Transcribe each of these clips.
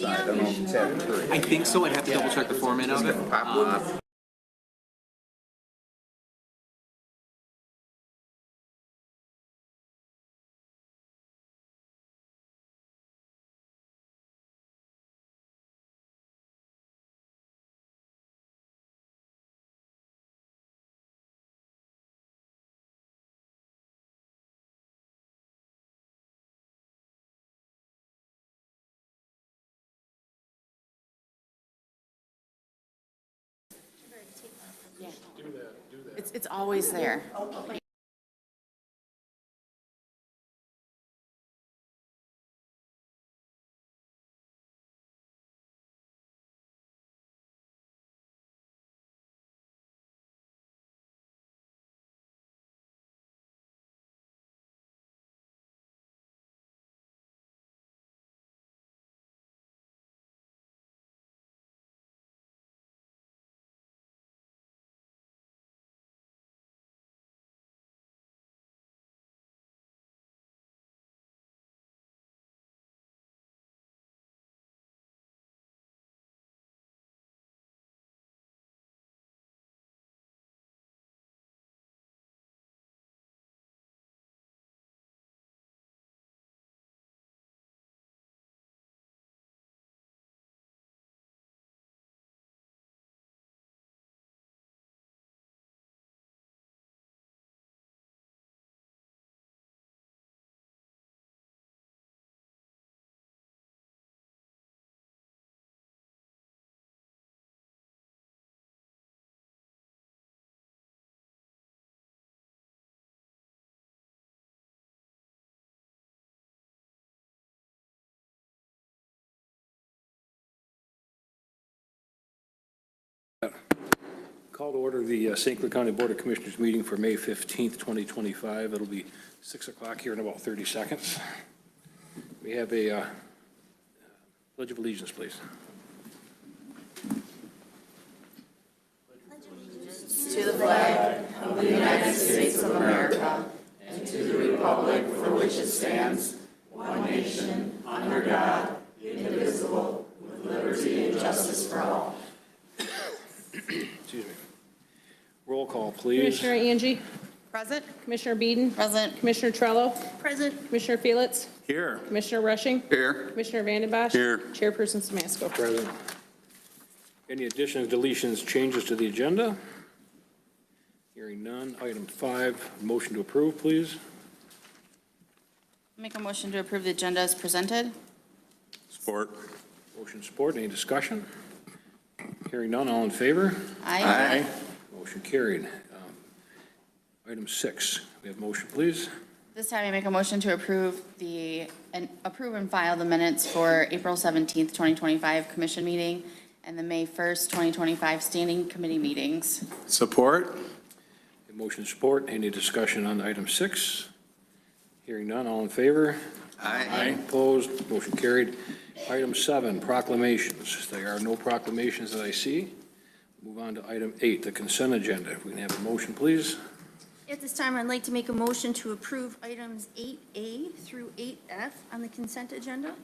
outside. I don't know if it's after 3. I think so. I'd have to double check the format of it. Pop off. Yeah. It's always there. Call to order the St. Clair County Board of Commissioners meeting for May 15th, 2025. It'll be 6 o'clock here in about 30 seconds. We have a Pledge of Allegiance, please. To the flag of the United States of America and to the republic for which it stands, one nation, under God, indivisible, with liberty and justice for all. Excuse me. Roll call, please. Commissioner Angie? Present? Commissioner Beeden? Present. Commissioner Trello? Present. Commissioner Felix? Here. Commissioner Rushing? Here. Commissioner Vanden Bosch? Here. Chairperson Samasco? Present. Any additions, deletions, changes to the agenda? Hearing none. Item 5, motion to approve, please. Make a motion to approve the agenda as presented. Support. Motion support. Any discussion? Hearing none. All in favor? Aye. Motion carried. Item 6, we have motion, please. This time I make a motion to approve and file the minutes for April 17th, 2025 commission meeting and the May 1st, 2025 standing committee meetings. Support. Motion support. Any discussion on item 6? Hearing none. All in favor? Aye. Opposed? Motion carried. Item 7, proclamations. There are no proclamations that I see. Move on to item 8, the consent agenda. If we can have a motion, please. At this time, I'd like to make a motion to approve items 8A through 8F on the consent agenda.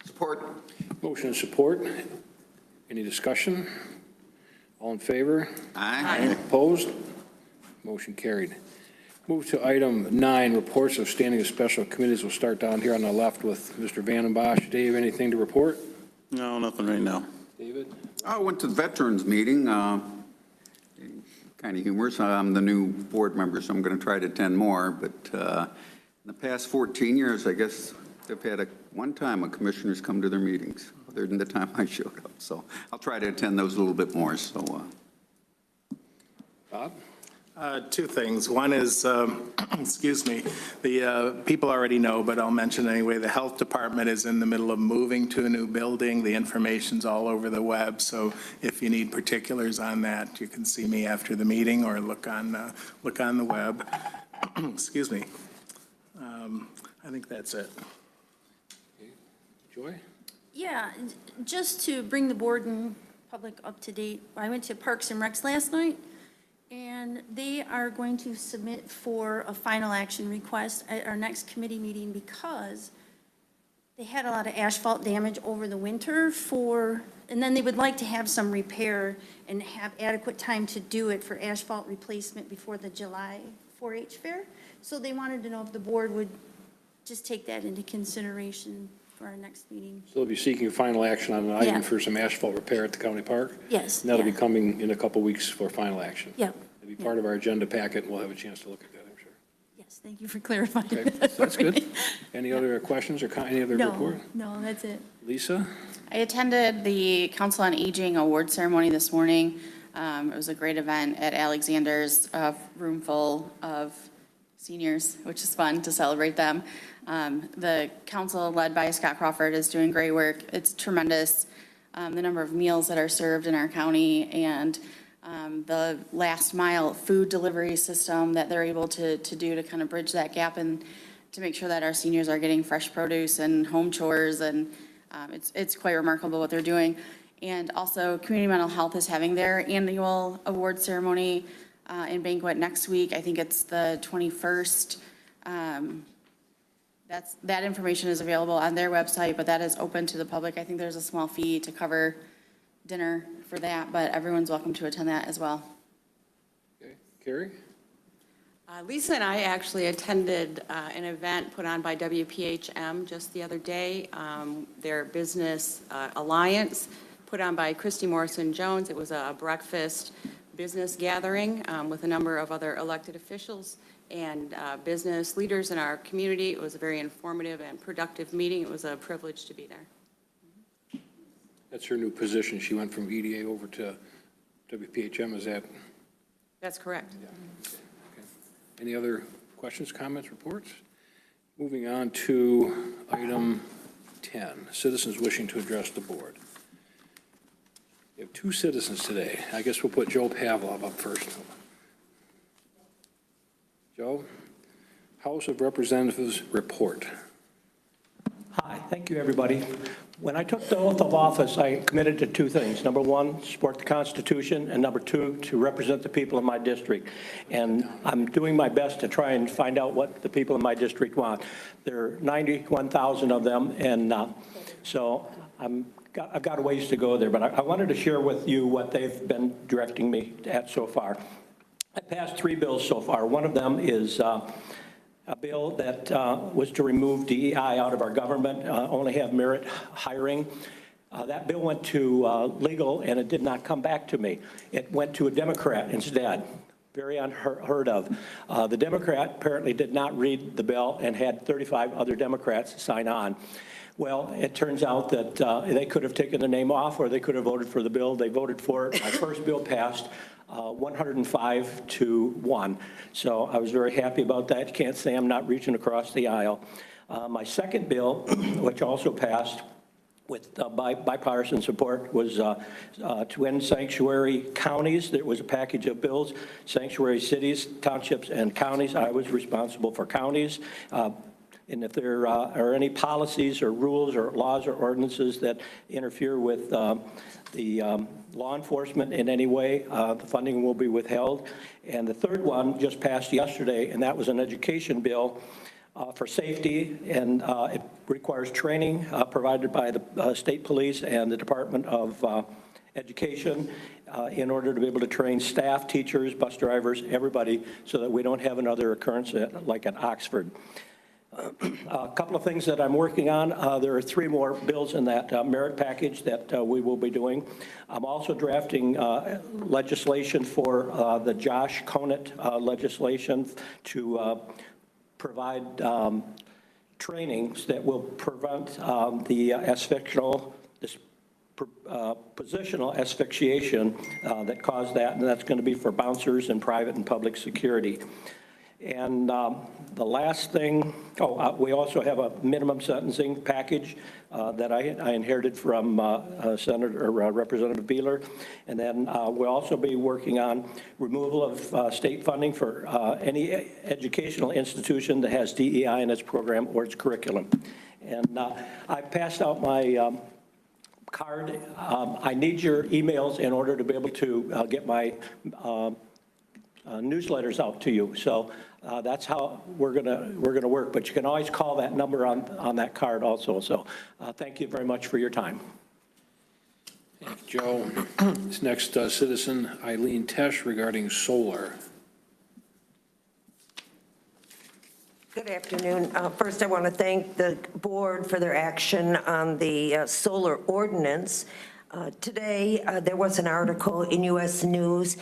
Support. Motion and support. Any discussion? All in favor? Aye. Opposed? Motion carried. Move to item 9, reports of standing of special committees. We'll start down here on the left with Mr. Vanden Bosch. Dave, anything to report? No, nothing right now. David? I went to the veterans meeting. Kind of humorous. I'm the new board member, so I'm going to try to attend more. But in the past 14 years, I guess they've had one time a commissioner's come to their meetings, other than the time I showed up. So I'll try to attend those a little bit more. So, Bob? Two things. One is, excuse me, the people already know, but I'll mention anyway, the health department is in the middle of moving to a new building. The information's all over the web, so if you need particulars on that, you can see me after the meeting or look on the web. Excuse me. I think that's it. Joy? Yeah, just to bring the board and public up to date, I went to Parks and Recs last night, and they are going to submit for a final action request at our next committee meeting because they had a lot of asphalt damage over the winter and then they would like to have some repair and have adequate time to do it for asphalt replacement before the July 4-H fair. So they wanted to know if the board would just take that into consideration for our next meeting. So they'll be seeking final action on an Yeah. item for some asphalt repair at the county park? Yes. And that'll be yeah. coming in a couple weeks for final action? Yep. It'll be part of our agenda packet, and we'll have a chance to look at that, I'm sure. Yes, thank you for clarifying Okay, that that's for me. good. Any other questions or any other report? No, that's it. Lisa? I attended the Council on Aging award ceremony this morning. It was a great event at Alexander's, a room full of seniors, which is fun to celebrate them. The council, led by Scott Crawford, is doing great work. It's tremendous, the number of meals that are served in our county and the last mile food delivery system that they're able to do to kind of bridge that gap and to make sure that our seniors are getting fresh produce and home chores. And it's quite remarkable what they're doing. And also, Community Mental Health is having their annual award ceremony and banquet next week. I think it's the 21st. That information is available on their website, but that is open to the public. I think there's a small fee to cover dinner for that, but everyone's welcome to attend that as well. Okay, Carrie? Lisa and I actually attended an event put on by WPHM just the other day, their business alliance, put on by Christy Morrison Jones. It was a breakfast business gathering with a number of other elected officials and business leaders in our community. It was a very informative and productive meeting. It was a privilege to be there. That's her new position. She went from EDA over to WPHM, is that? That's correct. Okay. Any other questions, comments, reports? Moving on to item 10, citizens wishing to address the board. We have two citizens today. I guess we'll put Joe Pavlov up first. Joe, House of Representatives report. Hi, thank you, everybody. When I took the oath of office, I committed to two things. Number one, support the Constitution, and number two, to represent the people of my district. And I'm doing my best to try and find out what the people in my district want. There are 91,000 of them, and so I've got a ways to go there, but I wanted to share with you what they've been directing me at so far. I passed 3 bills so far. One of them is a bill that was to remove DEI out of our government, only have merit hiring. That bill went to legal, and it did not come back to me. It went to a Democrat instead. Very unheard of. The Democrat apparently did not read the bill and had 35 other Democrats sign on. Well, it turns out that they could have taken the name off, or they could have voted for the bill. They voted for it. My first bill passed 105-1. So I was very happy about that. You can't say I'm not reaching across the aisle. My second bill, which also passed with bipartisan support, was to end sanctuary counties. There was a package of bills, sanctuary cities, townships, and counties. I was responsible for counties. And if there are any policies or rules or laws or ordinances that interfere with the law enforcement in any way, the funding will be withheld. And the third one just passed yesterday, and that was an education bill for safety, and it requires training provided by the state police and the Department of Education in order to be able to train staff, teachers, bus drivers, everybody, so that we don't have another occurrence like at Oxford. A couple of things that I'm working on. There are 3 more bills in that merit package that we will be doing. I'm also drafting legislation for the Josh Conant legislation to provide trainings that will prevent the positional asphyxiation that caused that, and that's going to be for bouncers in private and public security. And the last thing, we also have a minimum sentencing package that I inherited from Representative Beeler. And then we'll also be working on removal of state funding for any educational institution that has DEI in its program or its curriculum. And I passed out my card. I need your emails in order to be able to get my newsletters out to you. So that's how we're gonna work. But you can always call that number on that card also. So thank you very much for your time. Thank you, Joe. This next citizen, Eileen Tesh, regarding solar. Good afternoon. First, I want to thank the board for their action on the solar ordinance. Today, there was an article in U.S. News,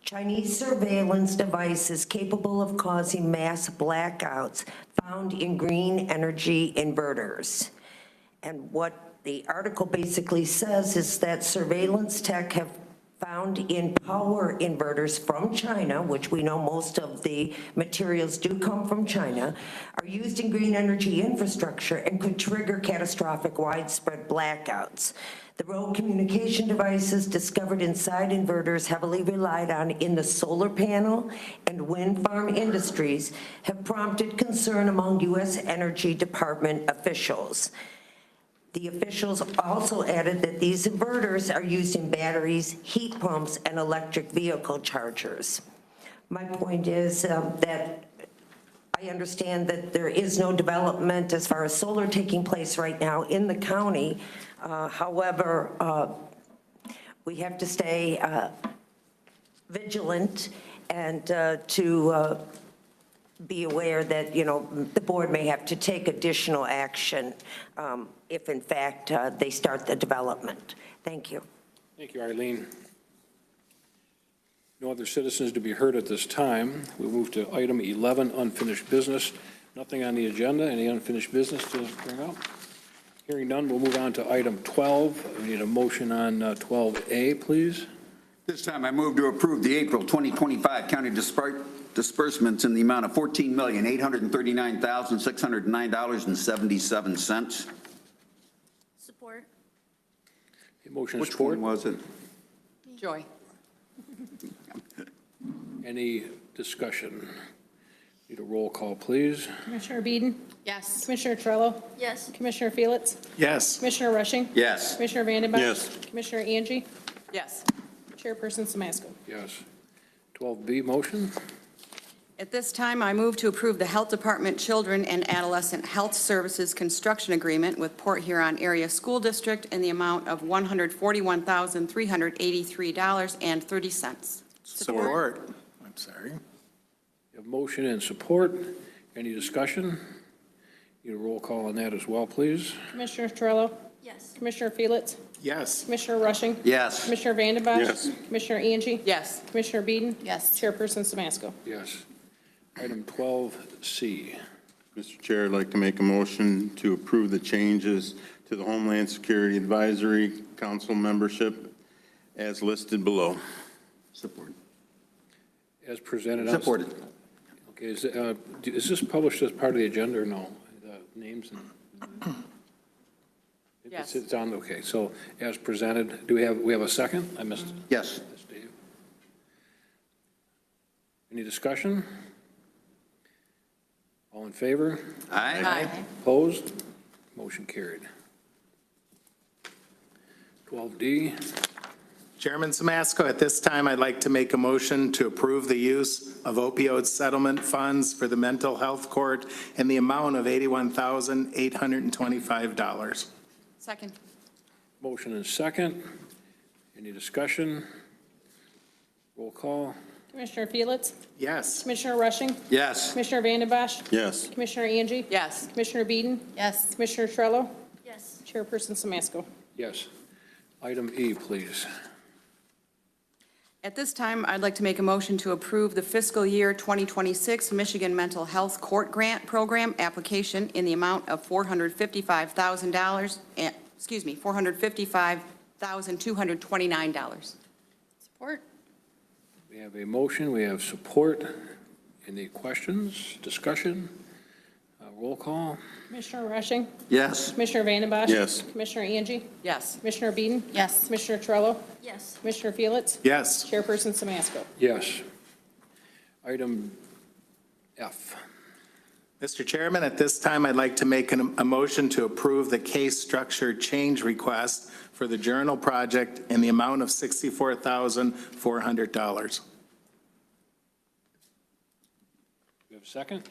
Chinese surveillance devices capable of causing mass blackouts found in green energy inverters. And what the article basically says is that surveillance tech have found in power inverters from China, which we know most of the materials do come from China, are used in green energy infrastructure and could trigger catastrophic widespread blackouts. The road communication devices discovered inside inverters heavily relied on in the solar panel and wind farm industries have prompted concern among U.S. Energy Department officials. The officials also added that these inverters are used in batteries, heat pumps, and electric vehicle chargers. My point is that I understand that there is no development as far as solar taking place right now in the county. However, we have to stay vigilant and to be aware that, the board may have to take additional action if in fact they start the development. Thank you. Thank you, Eileen. No other citizens to be heard at this time. We'll move to item 11, unfinished business. Nothing on the agenda. Any unfinished business to bring up? Hearing none, we'll move on to item 12. We need a motion on 12A, please. This time I move to approve the April 2025 county disbursements in the amount of $14,839,609.77. Support. A motion and Which support. one was it? Joy. Any discussion? Need a roll call, please. Commissioner Beeden? Yes. Commissioner Trello? Yes. Commissioner Felix? Yes. Commissioner Rushing? Yes. Commissioner Vandenbach? Yes. Commissioner Angie? Yes. Chairperson Samasco? Yes. 12B, motion. At this time, I move to approve the Health Department Children and Adolescent Health Services Construction Agreement with Port Huron Area School District in the amount of $141,383.30. Support. I'm sorry. You have motion and support. Any discussion? Need a roll call on that as well, please. Commissioner Trello? Yes. Commissioner Felix? Yes. Commissioner Rushing? Yes. Commissioner Vandenbach? Yes. Commissioner Angie? Yes. Commissioner Beeden? Yes. Chairperson Samasco? Yes. Item 12C. Mr. Chair, I'd like to make a motion to approve the changes to the Homeland Security Advisory Council membership as listed below. Support. As presented. Supported. Okay, is this published as part of the agenda or no? The names and? Yes. It's on, okay, so as presented, do we have a second? I missed. Yes. Yes, Dave. Any discussion? All in favor? Aye. Opposed? Motion carried. 12D. Chairman Samasco, at this time, I'd like to make a motion to approve the use of opioid settlement funds for the mental health court in the amount of $81,825. Second. Motion and second. Any discussion? Roll call. Commissioner Felix? Yes. Commissioner Rushing? Yes. Commissioner Vandenbach? Yes. Commissioner Angie? Yes. Commissioner Beeden? Yes. Commissioner Trello? Yes. Chairperson Samasco? Yes. Item E, please. At this time, I'd like to make a motion to approve the fiscal year 2026 Michigan Mental Health Court Grant Program application in the amount of $455,229. Support. We have a motion, we have support. Any questions, discussion? Roll call. Commissioner Rushing? Yes. Commissioner Vandenbach? Yes. Commissioner Angie? Yes. Commissioner Beeden? Yes. Commissioner Trello? Yes. Commissioner Felix? Yes. Chairperson Samasco? Yes. Item F. Mr. Chairman, at this time, I'd like to make a motion to approve the case structure change request for the Journal Project in the amount of $64,400. we have a second?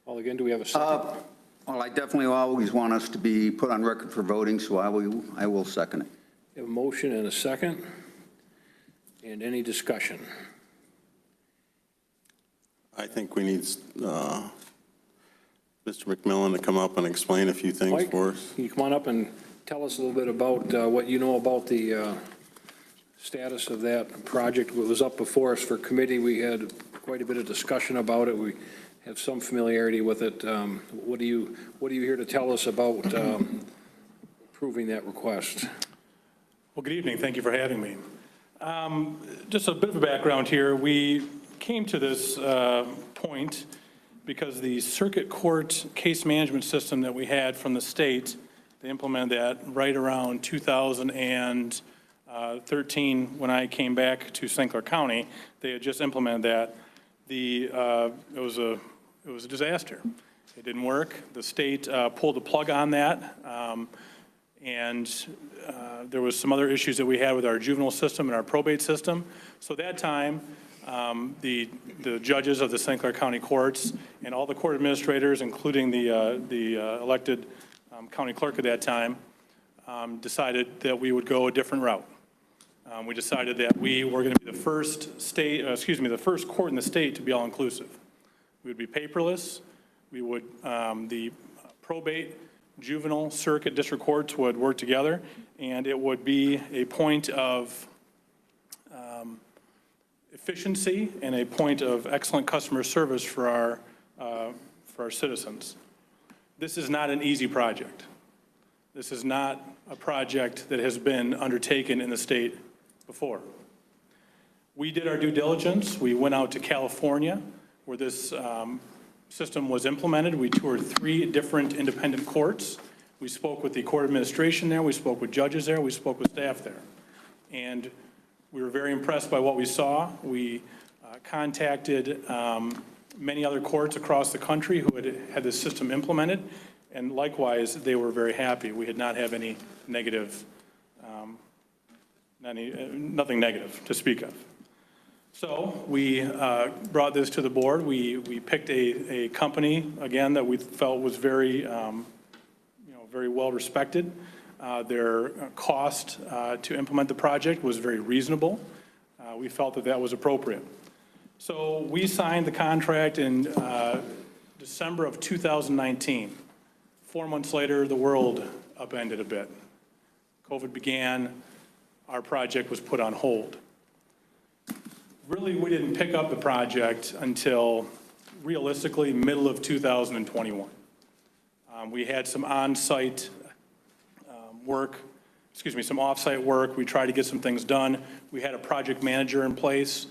Paul, again, do we have a second? Well, I definitely always want us to be put on record for voting, so I will second it. We have a motion and a second. And any discussion? I think we need Mr. McMillan to come up and explain a few things Mike, for us. can you come on up and tell us a little bit about what you know about the status of that project? What was up before us for committee, we had quite a bit of discussion about it. We have some familiarity with it. What are you here to tell us about approving that request? Well, good evening. Thank you for having me. Just a bit of a background here. We came to this point because the circuit court case management system that we had from the state, they implemented that right around 2013 when I came back to St. Clair County. They had just implemented that. It was a disaster. It didn't work. The state pulled the plug on that. And there was some other issues that we had with our juvenile system and our probate system. So at that time, the judges of the St. Clair County courts and all the court administrators, including the elected county clerk at that time, decided that we would go a different route. We decided that we were going to be the first court in the state to be all-inclusive. We would be paperless. We would, the probate, juvenile, circuit, district courts would work together, and it would be a point of efficiency and a point of excellent customer service for our citizens. This is not an easy project. This is not a project that has been undertaken in the state before. We did our due diligence. We went out to California where this system was implemented. We toured 3 different independent courts. We spoke with the court administration there. We spoke with judges there. We spoke with staff there. And we were very impressed by what we saw. We contacted many other courts across the country who had this system implemented, and likewise, they were very happy. We had not have any negative, nothing negative to speak of. So we brought this to the board. We picked a company, again, that we felt was very, very well respected. Their cost to implement the project was very reasonable. We felt that that was appropriate. So we signed the contract in December of 2019. 4 months later, the world upended a bit. COVID began. Our project was put on hold. Really, we didn't pick up the project until, realistically, middle of 2021. We had some on-site work, some off-site work. We tried to get some things done. We had a project manager in place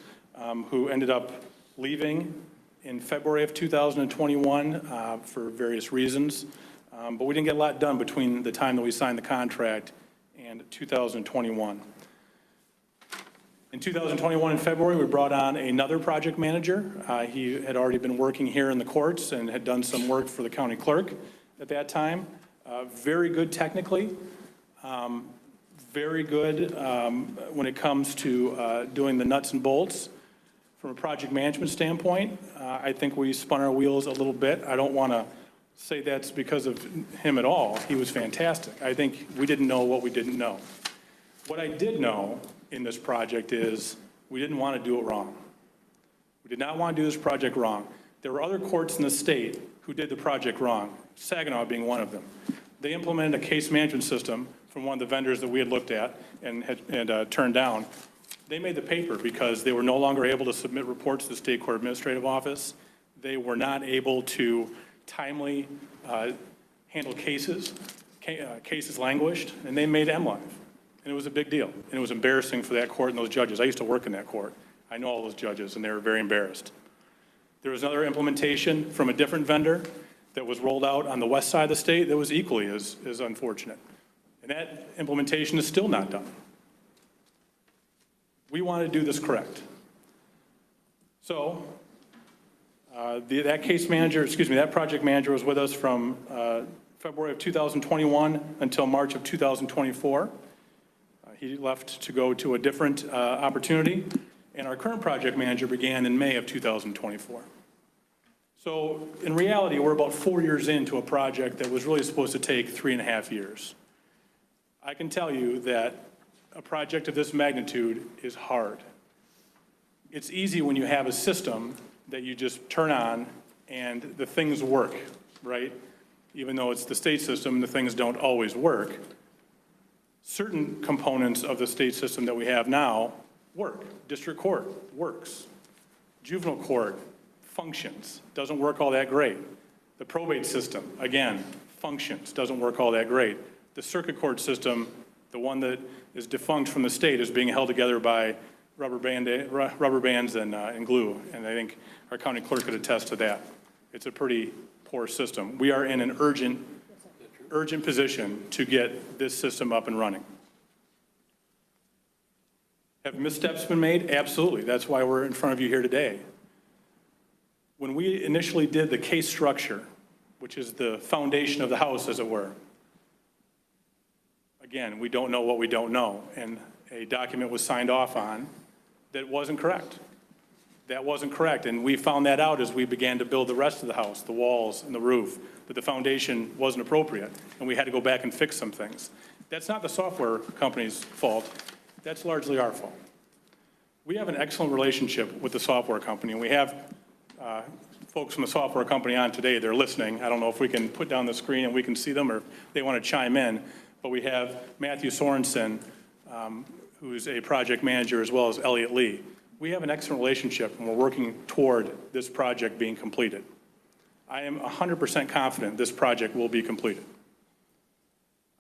who ended up leaving in February of 2021 for various reasons. But we didn't get a lot done between the time that we signed the contract and 2021. In 2021, in February, we brought on another project manager. He had already been working here in the courts and had done some work for the county clerk at that time. Very good technically, very good when it comes to doing the nuts and bolts. From a project management standpoint, I think we spun our wheels a little bit. I don't want to say that's because of him at all. He was fantastic. I think we didn't know what we didn't know. What I did know in this project is we didn't want to do it wrong. We did not want to do this project wrong. There were other courts in the state who did the project wrong, Saginaw being one of them. They implemented a case management system from one of the vendors that we had looked at and had turned down. They made the paper because they were no longer able to submit reports to the State Court Administrative Office. They were not able to timely handle cases. Cases languished, and they made MLive. And it was a big deal. And it was embarrassing for that court and those judges. I used to work in that court. I know all those judges, and they were very embarrassed. There was another implementation from a different vendor that was rolled out on the west side of the state that was equally as unfortunate. And that implementation is still not done. We want to do this correct. So that project manager was with us from February of 2021 until March of 2024. He left to go to a different opportunity, and our current project manager began in May of 2024. So in reality, we're about 4 years into a project that was really supposed to take 3.5 years. I can tell you that a project of this magnitude is hard. It's easy when you have a system that you just turn on and the things work, right? Even though it's the state system, the things don't always work. Certain components of the state system that we have now work. District court works. Juvenile court functions, doesn't work all that great. The probate system, again, functions, doesn't work all that great. The circuit court system, the one that is defunct from the state, is being held together by rubber bands and glue, and I think our county clerk could attest to that. It's a pretty poor system. We are in an urgent position to get this system up and running. Have missteps been made? Absolutely. That's why we're in front of you here today. When we initially did the case structure, which is the foundation of the house, as it were, again, we don't know what we don't know, and a document was signed off on that wasn't correct. That wasn't correct, and we found that out as we began to build the rest of the house, the walls and the roof, that the foundation wasn't appropriate, and we had to go back and fix some things. That's not the software company's fault. That's largely our fault. We have an excellent relationship with the software company, and we have folks from the software company on today. They're listening. I don't know if we can put down the screen and we can see them, or if they want to chime in, but we have Matthew Sorensen, who's a project manager, as well as Elliot Lee. We have an excellent relationship, and we're working toward this project being completed. I am 100% confident this project will be completed.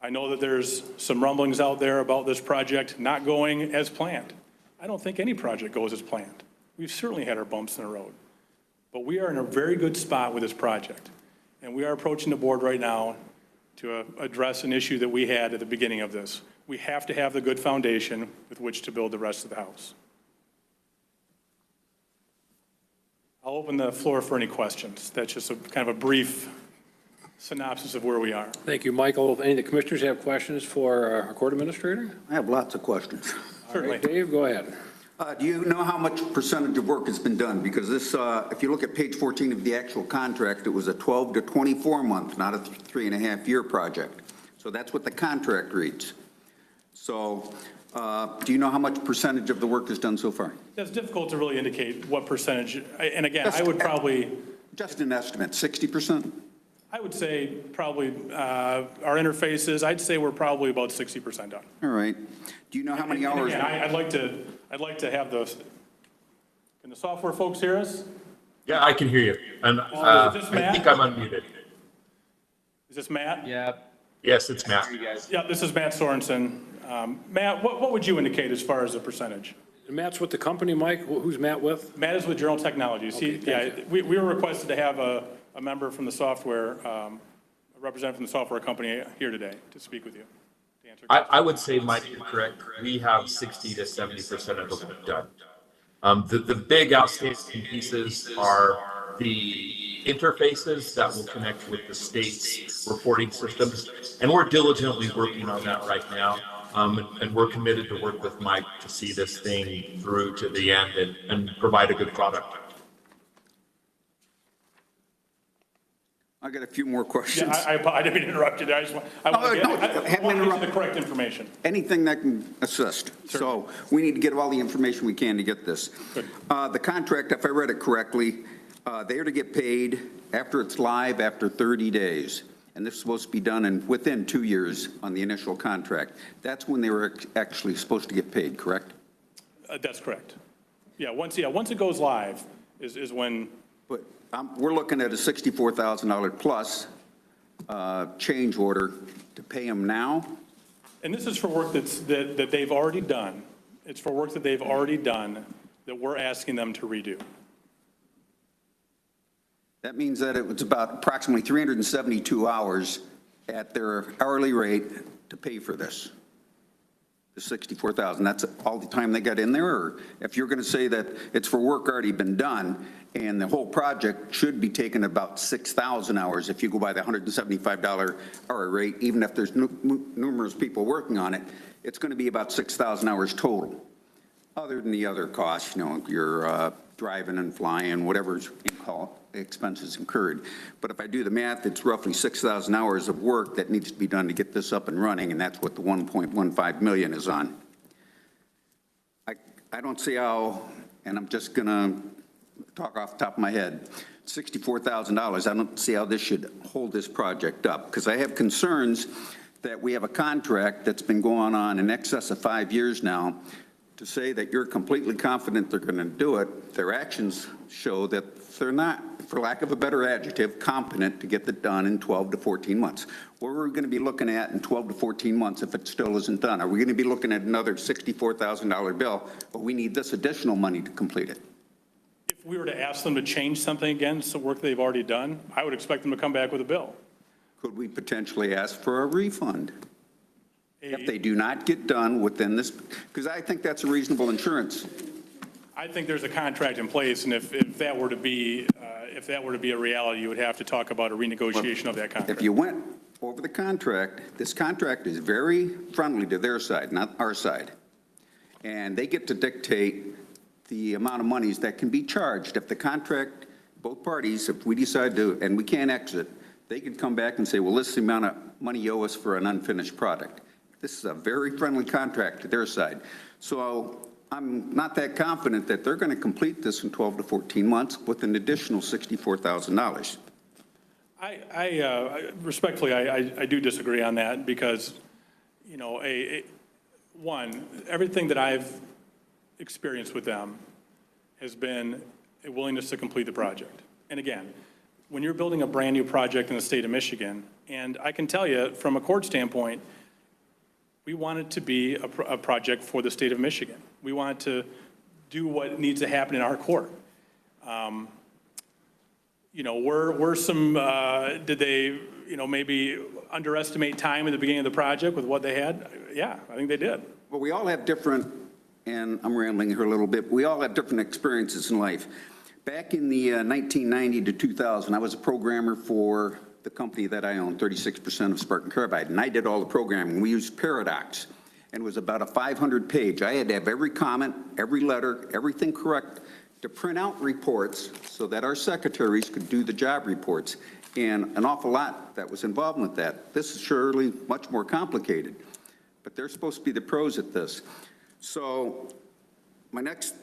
I know that there's some rumblings out there about this project not going as planned. I don't think any project goes as planned. We've certainly had our bumps in the road. But we are in a very good spot with this project. And we are approaching the board right now to address an issue that we had at the beginning of this. We have to have the good foundation with which to build the rest of the house. I'll open the floor for any questions. That's just kind of a brief synopsis of where we are. Thank you, Michael. If any of the commissioners have questions for our court administrator? I have lots of questions. Certainly. All right, Dave, go ahead. Do you know how much percentage of work has been done? Because this, if you look at page 14 of the actual contract, it was a 12 to 24 month, not a 3.5 year project. So that's what the contract reads. So do you know how much percentage of the work is done so far? It's difficult to really indicate what percentage. And again, I would probably. Just an estimate, 60%? I would say probably our interfaces, I'd say we're probably about 60% done. All right. Do you know how many hours? Again, I'd like to have those. Can the software folks hear us? Yeah, I can hear you. And Is this I Matt? think I'm unmuted. Is this Matt? Yeah. Yes, it's Matt. Yeah, this is Matt Sorensen. Matt, what would you indicate as far as the percentage? And Matt's with the company, Mike? Who's Matt with? Matt is with Journal Technologies. Okay, We were requested to have a member from the software, a representative from the software company here today to speak with you. To answer I would say, Mike, you're correct. We have 60 to 70% of the work done. The big outstanding pieces are the interfaces that will connect with the state's reporting systems, and we're diligently working on that right now. And we're committed to work with Mike to see this thing through to the end and provide a good product. I got a few more questions. Yeah, I didn't mean to interrupt you. I want to get the correct information. Anything that can assist. So we need to get all the information we can to get this. The contract, if I read it correctly, they are to get paid after it's live after 30 days. And this is supposed to be done within 2 years on the initial contract. That's when they were actually supposed to get paid, correct? That's correct. Yeah, once it goes live is when. But we're looking at a $64,000 plus change order to pay them now? And this is for work that they've already done. It's for work that they've already done that we're asking them to redo. That means that it was about approximately 372 hours at their hourly rate to pay for this. The 64,000, that's all the time they got in there? Or if you're going to say that it's for work already been done, and the whole project should be taking about 6,000 hours if you go by the $175 hour rate, even if there's numerous people working on it, it's going to be about 6,000 hours total, other than the other costs, you know, your driving and flying, whatever's expenses incurred. But if I do the math, it's roughly 6,000 hours of work that needs to be done to get this up and running, and that's what the 1.15 million is on. I don't see how, and I'm just going to talk off the top of my head, $64,000, I don't see how this should hold this project up, because I have concerns that we have a contract that's been going on in excess of 5 years now. To say that you're completely confident they're going to do it, their actions show that they're not, for lack of a better adjective, competent to get it done in 12 to 14 months. What are we going to be looking at in 12 to 14 months if it still isn't done? Are we going to be looking at another $64,000 bill, but we need this additional money to complete it? If we were to ask them to change something against the work they've already done, I would expect them to come back with a bill. Could we potentially ask for a refund if they do not get done within this? Because I think that's a reasonable insurance. I think there's a contract in place, and if that were to be, a reality, you would have to talk about a renegotiation of that contract. If you went over the contract, this contract is very friendly to their side, not our side. And they get to dictate the amount of monies that can be charged. If the contract, both parties, if we decide to, and we can't exit, they could come back and say, well, this is the amount of money you owe us for an unfinished product. This is a very friendly contract to their side. So I'm not that confident that they're going to complete this in 12 to 14 months with an additional $64,000. Respectfully, I do disagree on that because, you know, everything that I've experienced with them has been a willingness to complete the project. And again, when you're building a brand-new project in the state of Michigan, and I can tell you from a court standpoint, we want it to be a project for the state of Michigan. We want to do what needs to happen in our court. You know, did they, you know, maybe underestimate time at the beginning of the project with what they had? Yeah, I think they did. Well, we all have different, and I'm rambling here a little bit, we all have different experiences in life. Back in the 1990 to 2000, I was a programmer for the company that I own, 36% of Spartan Carbide, and I did all the programming. We used Paradox, and it was about a 500-page. I had to have every comment, every letter, everything correct to print out reports so that our secretaries could do the job reports, and an awful lot that was involved with that. This is surely much more complicated, but they're supposed to be the pros at this. So my next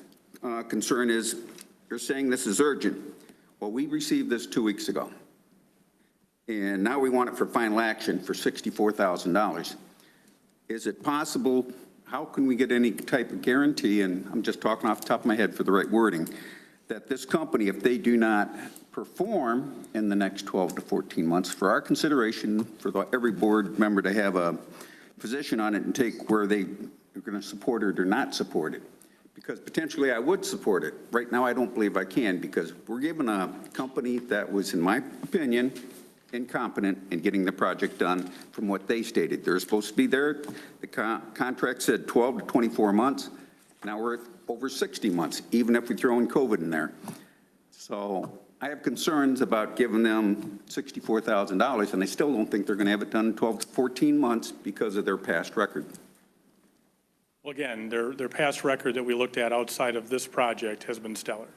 concern is, you're saying this is urgent. Well, we received this 2 weeks ago. And now we want it for final action for $64,000. Is it possible, how can we get any type of guarantee, and I'm just talking off the top of my head for the right wording, that this company, if they do not perform in the next 12 to 14 months, for our consideration, for every board member to have a position on it and take where they are going to support it or not support it? Because potentially I would support it. Right now I don't believe I can, because we're given a company that was, in my opinion, incompetent in getting the project done from what they stated. They're supposed to be there. The contract said 12 to 24 months. Now we're at over 60 months, even if we throw in COVID in there. So I have concerns about giving them $64,000, and I still don't think they're going to have it done in 12 to 14 months because of their past record. Well, again, their past record that we looked at outside of this project has been stellar.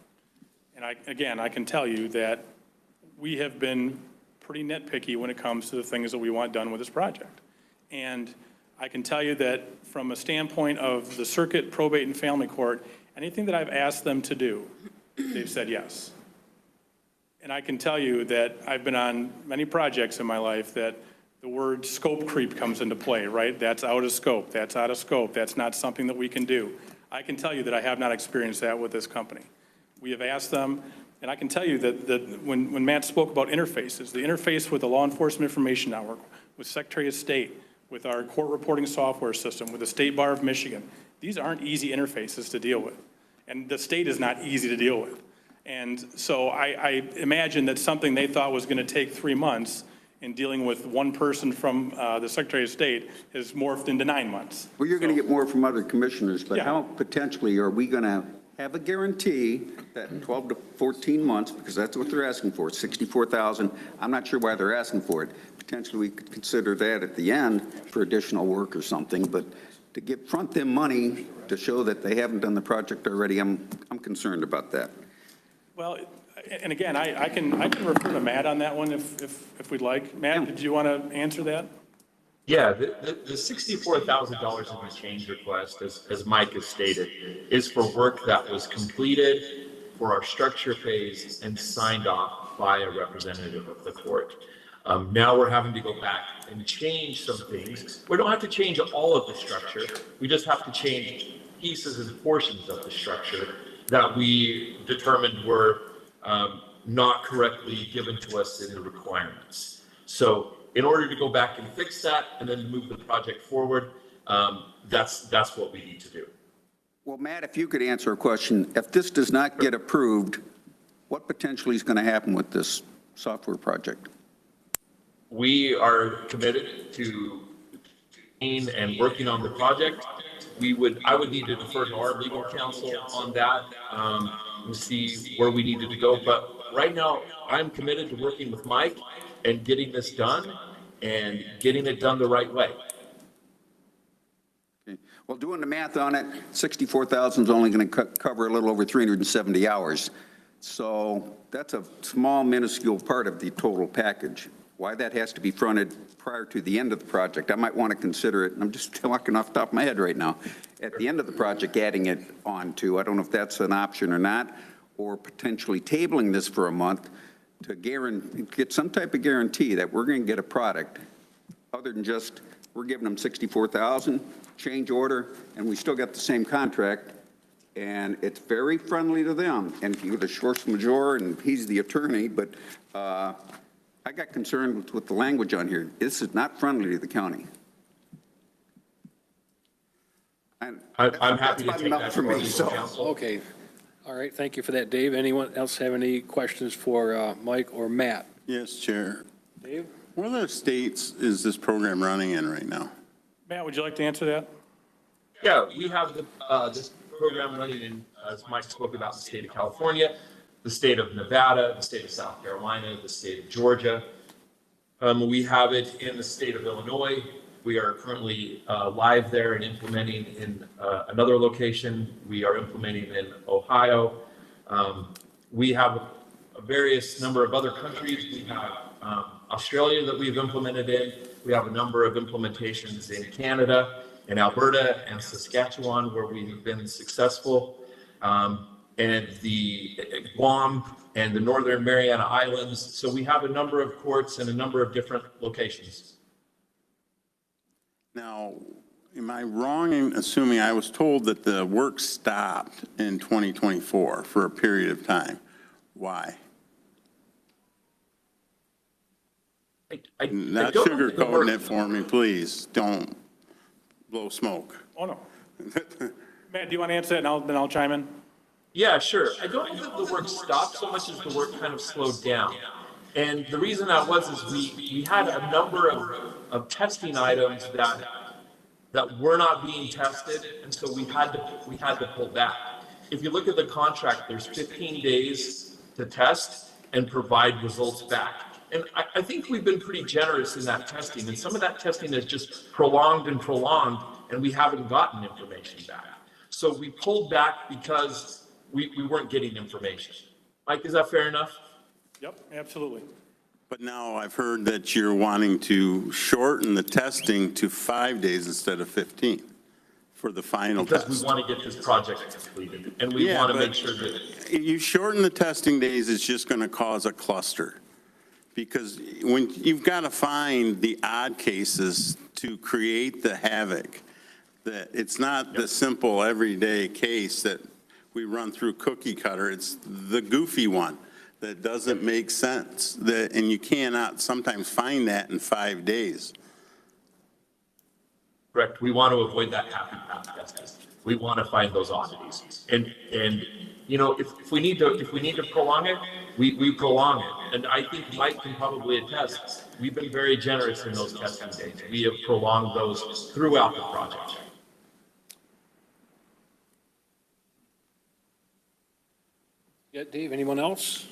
And I can tell you that we have been pretty nitpicky when it comes to the things that we want done with this project. And I can tell you that from a standpoint of the circuit, probate, and family court, anything that I've asked them to do, they've said yes. And I can tell you that I've been on many projects in my life that the word scope creep comes into play, right? That's out of scope, that's out of scope, that's not something that we can do. I can tell you that I have not experienced that with this company. We have asked them, and I can tell you that when Matt spoke about interfaces, the interface with the Law Enforcement Information Network, with Secretary of State, with our court reporting software system, with the State Bar of Michigan, these aren't easy interfaces to deal with. And the state is not easy to deal with. And so I imagine that something they thought was going to take 3 months and dealing with one person from the Secretary of State has morphed into 9 months. Well, you're going to get more from other commissioners, but Yeah. how potentially are we going to have a guarantee that in 12 to 14 months, because that's what they're asking for, 64,000, I'm not sure why they're asking for it. Potentially, we could consider that at the end for additional work or something, but to front them money to show that they haven't done the project already, I'm concerned about that. Well, and again, I can refer to Matt on that one if we'd like. Matt, did you want to answer that? Yeah, the $64,000 in the change request, as Mike has stated, is for work that was completed for our structure phase and signed off by a representative of the court. Now we're having to go back and change some things. We don't have to change all of the structure. We just have to change pieces and portions of the structure that we determined were not correctly given to us in the requirements. So in order to go back and fix that and then move the project forward, that's what we need to do. Well, Matt, if you could answer a question, if this does not get approved, what potentially is going to happen with this software project? We are committed to and working on the project. I would need to defer to our legal counsel on that and see where we needed to go. But right now, I'm committed to working with Mike and getting this done and getting it done the right way. Okay. Well, doing the math on it, 64,000 is only going to cover a little over 370 hours. So that's a small, minuscule part of the total package. Why that has to be fronted prior to the end of the project, I might want to consider it, and I'm just talking off the top of my head right now, at the end of the project, adding it on to, I don't know if that's an option or not, or potentially tabling this for a month to get some type of guarantee that we're going to get a product other than just, we're giving them 64,000, change order, and we still got the same contract, and it's very friendly to them. And if you go to Schwartz Major, and he's the attorney, but I got concerned with the language on here. This is not friendly to the county. And I'm happy to that's take enough that for to our me, legal so. counsel. Okay. All right, thank you for that, Dave. Anyone else have any questions for Mike or Matt? Yes, Chair. Dave? What other states is this program running in right now? Matt, would you like to answer that? Yeah, we have this program running in, as Mike spoke about, the state of California, the state of Nevada, the state of South Carolina, the state of Georgia. We have it in the state of Illinois. We are currently live there and implementing in another location. We are implementing in Ohio. We have a various number of other countries. We have Australia that we've implemented in. We have a number of implementations in Canada, in Alberta, and Saskatchewan, where we've been successful. And the Guam and the Northern Mariana Islands. So we have a number of courts and a number of different locations. Now, am I wrong in assuming I was told that the work stopped in 2024 for a period of time? Why? I Not don't know if the work- sugarcoating it for me, please. Don't blow smoke. Oh, no. Matt, do you want to answer that, and then I'll chime in? Yeah, sure. I don't know that the work stopped so much as the work kind of slowed down. And the reason that was is we had a number of testing items that were not being tested, and so we had to pull back. If you look at the contract, there's 15 days to test and provide results back. And I think we've been pretty generous in that testing, and some of that testing is just prolonged, and we haven't gotten information back. So we pulled back because we weren't getting information. Mike, is that fair enough? Yep, absolutely. But now I've heard that you're wanting to shorten the testing to 5 days instead of 15 for the final test. Because we want to get this project completed, and we Yeah, want to but make sure that. You shorten the testing days, it's just going to cause a cluster. Because when you've got to find the odd cases to create the havoc, that it's not the simple everyday case that we run through cookie cutter. It's the goofy one that doesn't make sense. And you cannot sometimes find that in 5 days. Correct. We want to avoid that happy path testing. We want to find those oddities. And you know, if we need to prolong it, we prolong it. And I think Mike can probably attest, we've been very generous in those testing days. We have prolonged those throughout the project. Yeah, Dave, anyone else?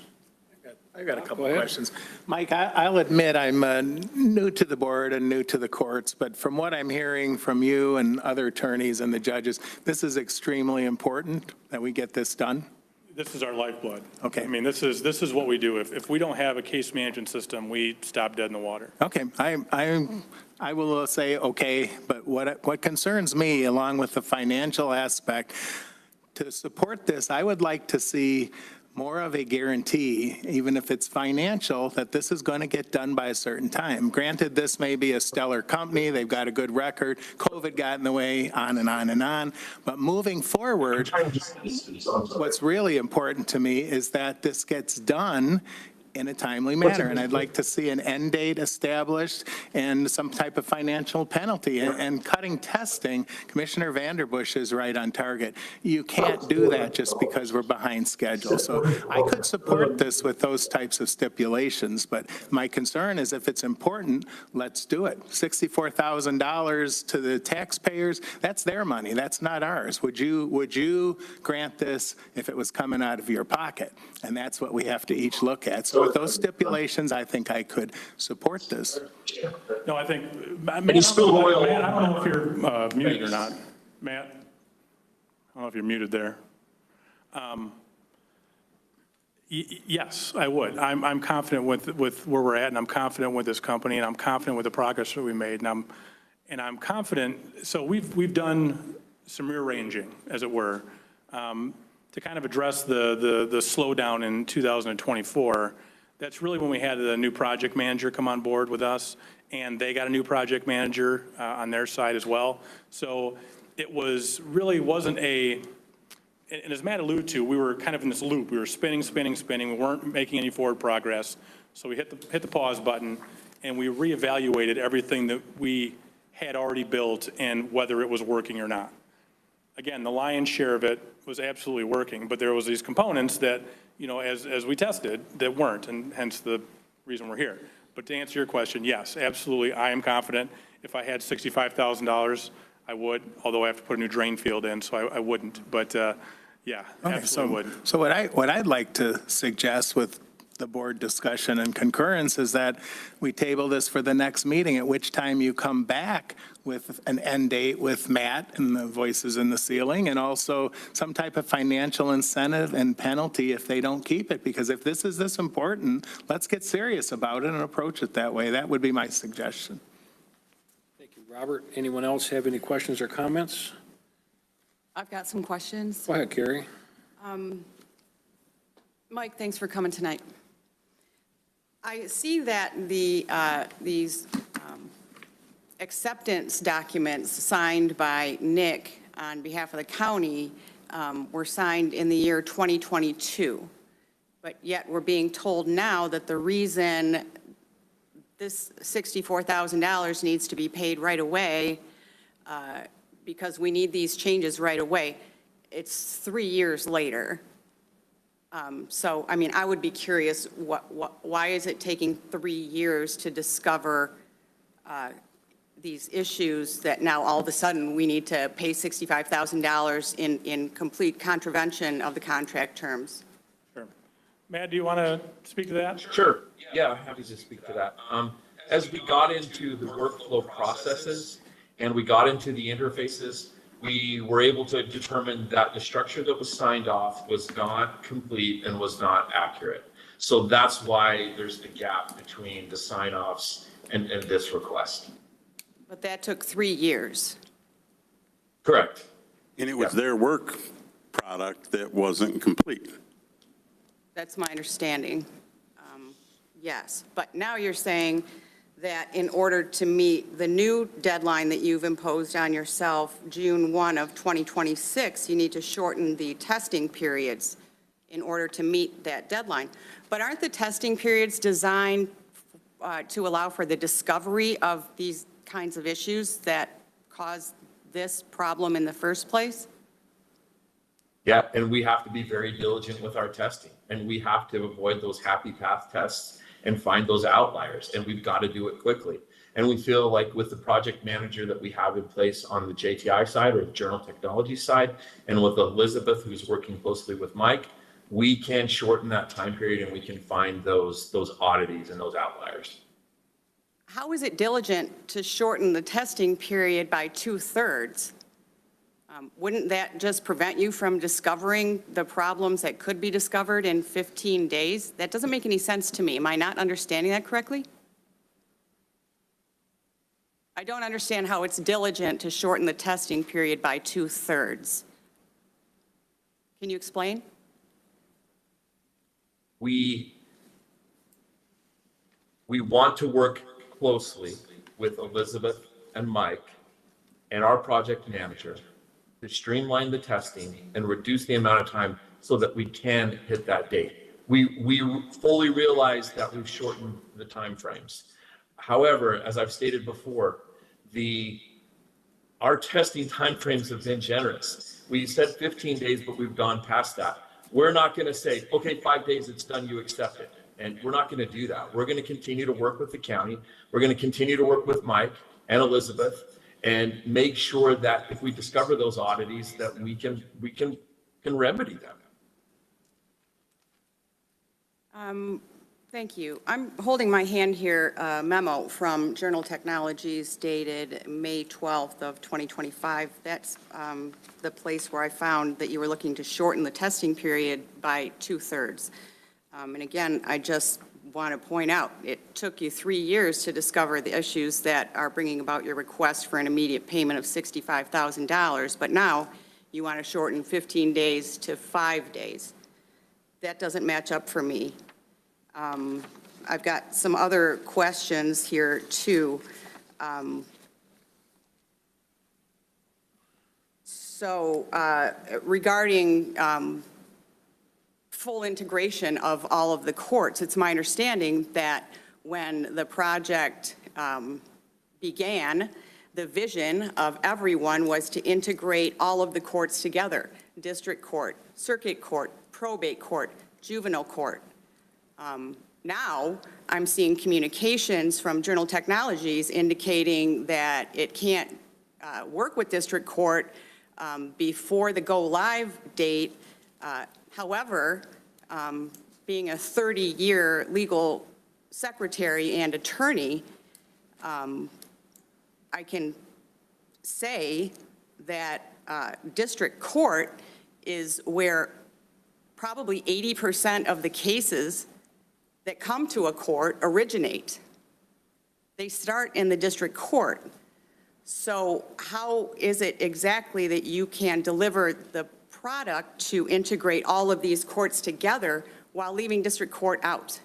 I got a couple Go ahead. questions. Mike, I'll admit I'm new to the board and new to the courts, but from what I'm hearing from you and other attorneys and the judges, this is extremely important that we get this done. This is our lifeblood. Okay. I mean, this is what we do. If we don't have a case management system, we stop dead in the water. Okay, I will say, okay, but what concerns me, along with the financial aspect, to support this, I would like to see more of a guarantee, even if it's financial, that this is going to get done by a certain time. Granted, this may be a stellar company, they've got a good record, COVID got in the way, on and on and on, but moving forward, what's really important to me is that this gets done in a timely manner, and I'd like to see an end date established and some type of financial penalty. And cutting testing, Commissioner Vanderbush is right on target. You can't do that just because we're behind schedule. So I could support this with those types of stipulations, but my concern is if it's important, let's do it. $64,000 to the taxpayers, that's their money, that's not ours. Would you grant this if it was coming out of your pocket? And that's what we have to each look at. So with those stipulations, I think I could support this. No, I think, Matt, I don't know if you're muted or not. Matt? I don't know if you're muted there. Yes, I would. I'm confident with where we're at, and I'm confident with this company, and I'm confident with the progress that we made, and I'm confident. So we've done some rearranging, as it were, to kind of address the slowdown in 2024. That's really when we had the new project manager come on board with us, and they got a new project manager on their side as well. So it wasn't a, and as Matt alluded to, we were kind of in this loop. We were spinning. We weren't making any forward progress. So we hit the pause button, and we reevaluated everything that we had already built and whether it was working or not. Again, the lion's share of it was absolutely working, but there was these components that, you know, as we tested, that weren't, and hence the reason we're here. But to answer your question, yes, absolutely, I am confident. If I had $65,000, I would, although I have to put a new drain field in, so I wouldn't. But yeah, absolutely would. So what I'd like to suggest with the board discussion and concurrence is that we table this for the next meeting, at which time you come back with an end date with Matt and the voices in the ceiling, and also some type of financial incentive and penalty if they don't keep it. Because if this is this important, let's get serious about it and approach it that way. That would be my suggestion. Thank you, Robert. Anyone else have any questions or comments? I've got some questions. Go ahead, Carrie. Mike, thanks for coming tonight. I see that these acceptance documents signed by Nick on behalf of the county were signed in the year 2022. But yet we're being told now that the reason this $64,000 needs to be paid right away, because we need these changes right away, it's 3 years later. So, I mean, I would be curious, why is it taking 3 years to discover these issues that now all of a sudden we need to pay $65,000 in complete contravention of the contract terms? Sure. Matt, do you want to speak to that? Sure. Yeah, happy to speak to that. As we got into the workflow processes and we got into the interfaces, we were able to determine that the structure that was signed off was not complete and was not accurate. So that's why there's the gap between the sign-offs and this request. But that took 3 years. Correct. And it was their work product that wasn't complete. That's my understanding. Yes, but now you're saying that in order to meet the new deadline that you've imposed on yourself, June 1 of 2026, you need to shorten the testing periods in order to meet that deadline. But aren't the testing periods designed to allow for the discovery of these kinds of issues that cause this problem in the first place? Yeah, and we have to be very diligent with our testing, and we have to avoid those happy path tests and find those outliers, and we've got to do it quickly. And we feel like with the project manager that we have in place on the JTI side or the journal technology side, and with Elizabeth, who's working closely with Mike, we can shorten that time period and we can find those oddities and those outliers. How is it diligent to shorten the testing period by 2/3? Wouldn't that just prevent you from discovering the problems that could be discovered in 15 days? That doesn't make any sense to me. Am I not understanding that correctly? I don't understand how it's diligent to shorten the testing period by 2/3. Can you explain? We want to work closely with Elizabeth and Mike and our project manager to streamline the testing and reduce the amount of time so that we can hit that date. We fully realize that we've shortened the timeframes. However, as I've stated before, our testing timeframes have been generous. We said 15 days, but we've gone past that. We're not going to say, okay, 5 days, it's done, you accept it. And we're not going to do that. We're going to continue to work with the county. We're going to continue to work with Mike and Elizabeth and make sure that if we discover those oddities, that we can remedy them. Thank you. I'm holding my hand here, a memo from Journal Technologies dated May 12th of 2025. That's the place where I found that you were looking to shorten the testing period by 2/3. And again, I just want to point out, it took you 3 years to discover the issues that are bringing about your request for an immediate payment of $65,000, but now you want to shorten 15 days to 5 days. That doesn't match up for me. I've got some other questions here, too. Regarding full integration of all of the courts, it's my understanding that when the project began, the vision of everyone was to integrate all of the courts together: district court, circuit court, probate court, juvenile court. Now, I'm seeing communications from Journal Technologies indicating that it can't work with district court before the go-live date. However, being a 30-year legal secretary and attorney, I can say that district court is where probably 80% of the cases that come to a court originate. They start in the district court. So how is it exactly that you can deliver the product to integrate all of these courts together while leaving district court out?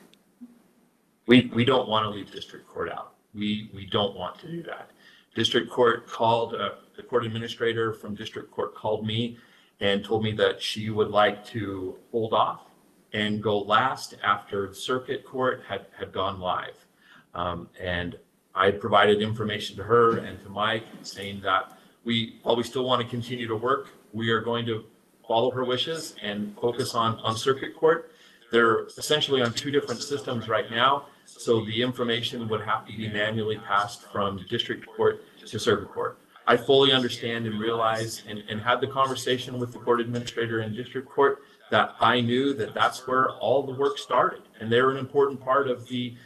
We don't want to leave district court out. We don't want to do that. District court called, the court administrator from district court called me and told me that she would like to hold off and go last after circuit court had gone live. And I provided information to her and to Mike saying that while we still want to continue to work, we are going to follow her wishes and focus on circuit court. They're essentially on two different systems right now, so the information would have to be manually passed from district court to circuit court. I fully understand and realize and had the conversation with the court administrator in district court that I knew that that's where all the work started, and they're an important part of the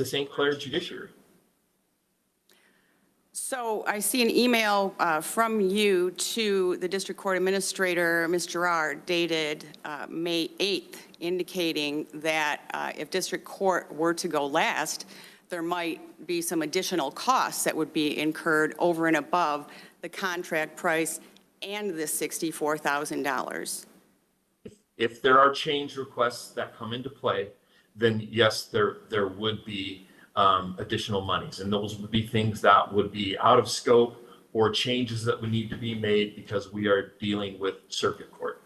St. Clair judiciary. So I see an email from you to the district court administrator, Ms. Gerard, dated May 8th, indicating that if district court were to go last, there might be some additional costs that would be incurred over and above the contract price and the $64,000. If there are change requests that come into play, then yes, there would be additional monies, and those would be things that would be out of scope or changes that would need to be made because we are dealing with circuit court.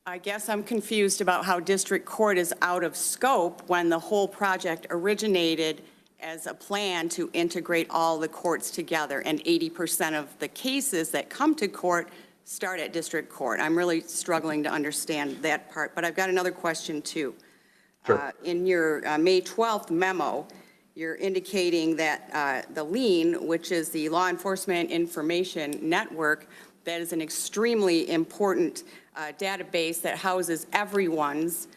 I guess I'm confused about how district court is out of scope when the whole project originated as a plan to integrate all the courts together, and 80% of the cases that come to court start at district court. I'm really struggling to understand that part, but I've got another question too. Sure. In your May 12th memo, you're indicating that the LEAN, which is the Law Enforcement Information Network, that is an extremely important database that houses everyone's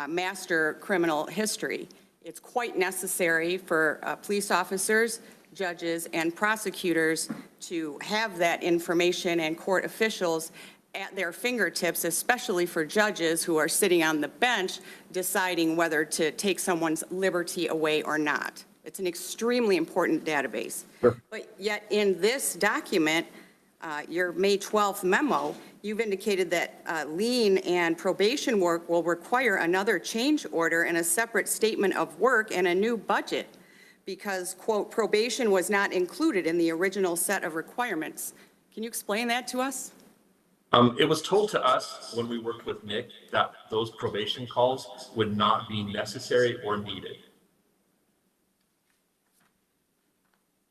master criminal history. It's quite necessary for police officers, judges, and prosecutors to have that information, and court officials at their fingertips, especially for judges who are sitting on the bench deciding whether to take someone's liberty away or not. It's an extremely important database. Sure. But yet in this document, your May 12th memo, you've indicated that lien and probation work will require another change order and a separate statement of work and a new budget because, quote, probation was not included in the original set of requirements. Can you explain that to us? It was told to us when we worked with Nick that those probation calls would not be necessary or needed.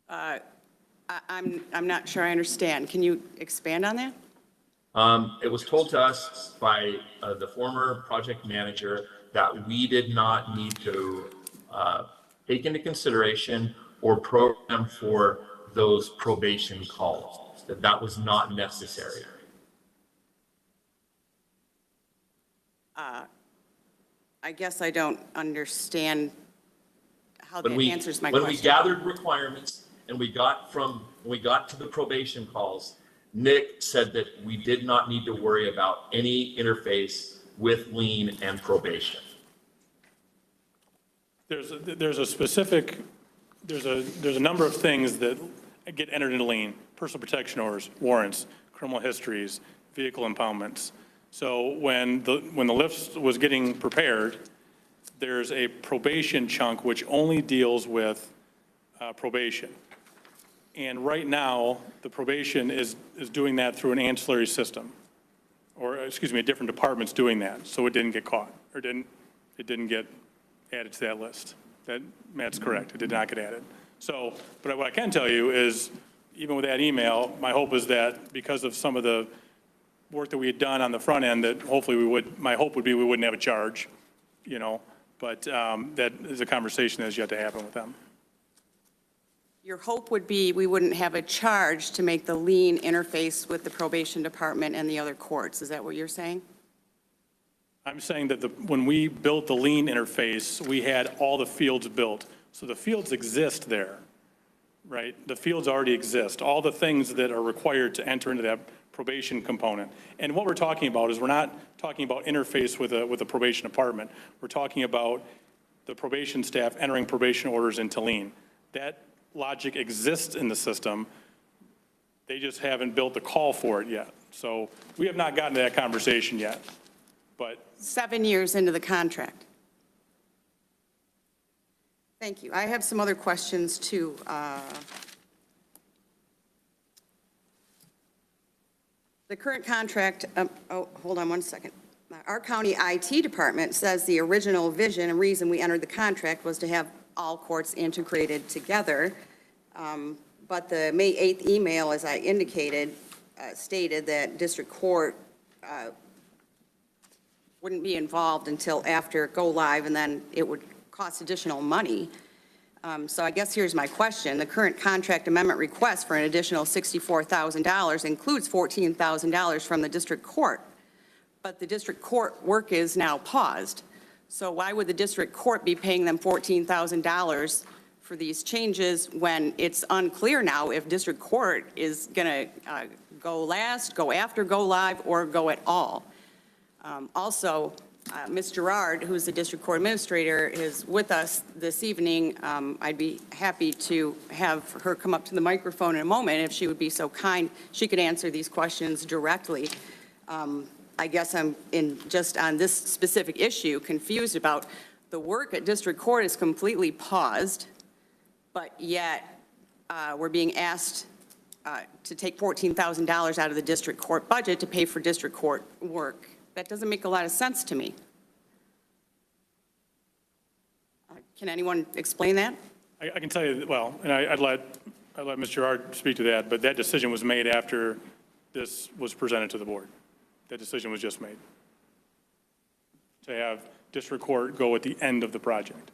I'm not sure I understand. Can you expand on that? It was told to us by the former project manager that we did not need to take into consideration or program for those probation calls, that that was not necessary. I guess I don't understand how that When we answers my when question. we gathered requirements and we got to the probation calls, Nick said that we did not need to worry about any interface with lien and probation. There's a number of things that get entered into lien: personal protection orders, warrants, criminal histories, vehicle impoundments. So when the list was getting prepared, there's a probation chunk which only deals with probation. And right now, the probation is doing that through an ancillary system, or excuse me, a different department's doing that, so it didn't get caught, or it didn't get added to that list. Matt's correct, it did not get added. So, but what I can tell you is, even with that email, my hope is that because of some of the work that we had done on the front end, that hopefully my hope would be we wouldn't have a charge, but that is a conversation that has yet to happen with them. Your hope would be we wouldn't have a charge to make the lien interface with the probation department and the other courts. Is that what you're saying? I'm saying that when we built the lien interface, we had all the fields built. So the fields exist there, right? The fields already exist. All the things that are required to enter into that probation component. And what we're talking about is we're not talking about interface with a probation department. We're talking about the probation staff entering probation orders into lien. That logic exists in the system. They just haven't built the call for it yet. So we have not gotten to that conversation yet, but. 7 years into the contract. Thank you. I have some other questions too. The current contract, hold on one second. Our county IT department says the original vision and reason we entered the contract was to have all courts integrated together. But the May 8th email, as I indicated, stated that district court wouldn't be involved until after go live, and then it would cost additional money. So I guess here's my question. The current contract amendment request for an additional $64,000 includes $14,000 from the district court, but the district court work is now paused. So why would the district court be paying them $14,000 for these changes when it's unclear now if district court is going to go last, go after go live, or go at all? Also, Ms. Gerard, who's the district court administrator, is with us this evening. I'd be happy to have her come up to the microphone in a moment if she would be so kind. She could answer these questions directly. I guess I'm just on this specific issue confused about the work at district court is completely paused, but yet we're being asked to take $14,000 out of the district court budget to pay for district court work. That doesn't make a lot of sense to me. Can anyone explain that? I can tell you, well, and I'd let Ms. Gerard speak to that, but that decision was made after this was presented to the board. That decision was just made. To have district court go at the end of the project.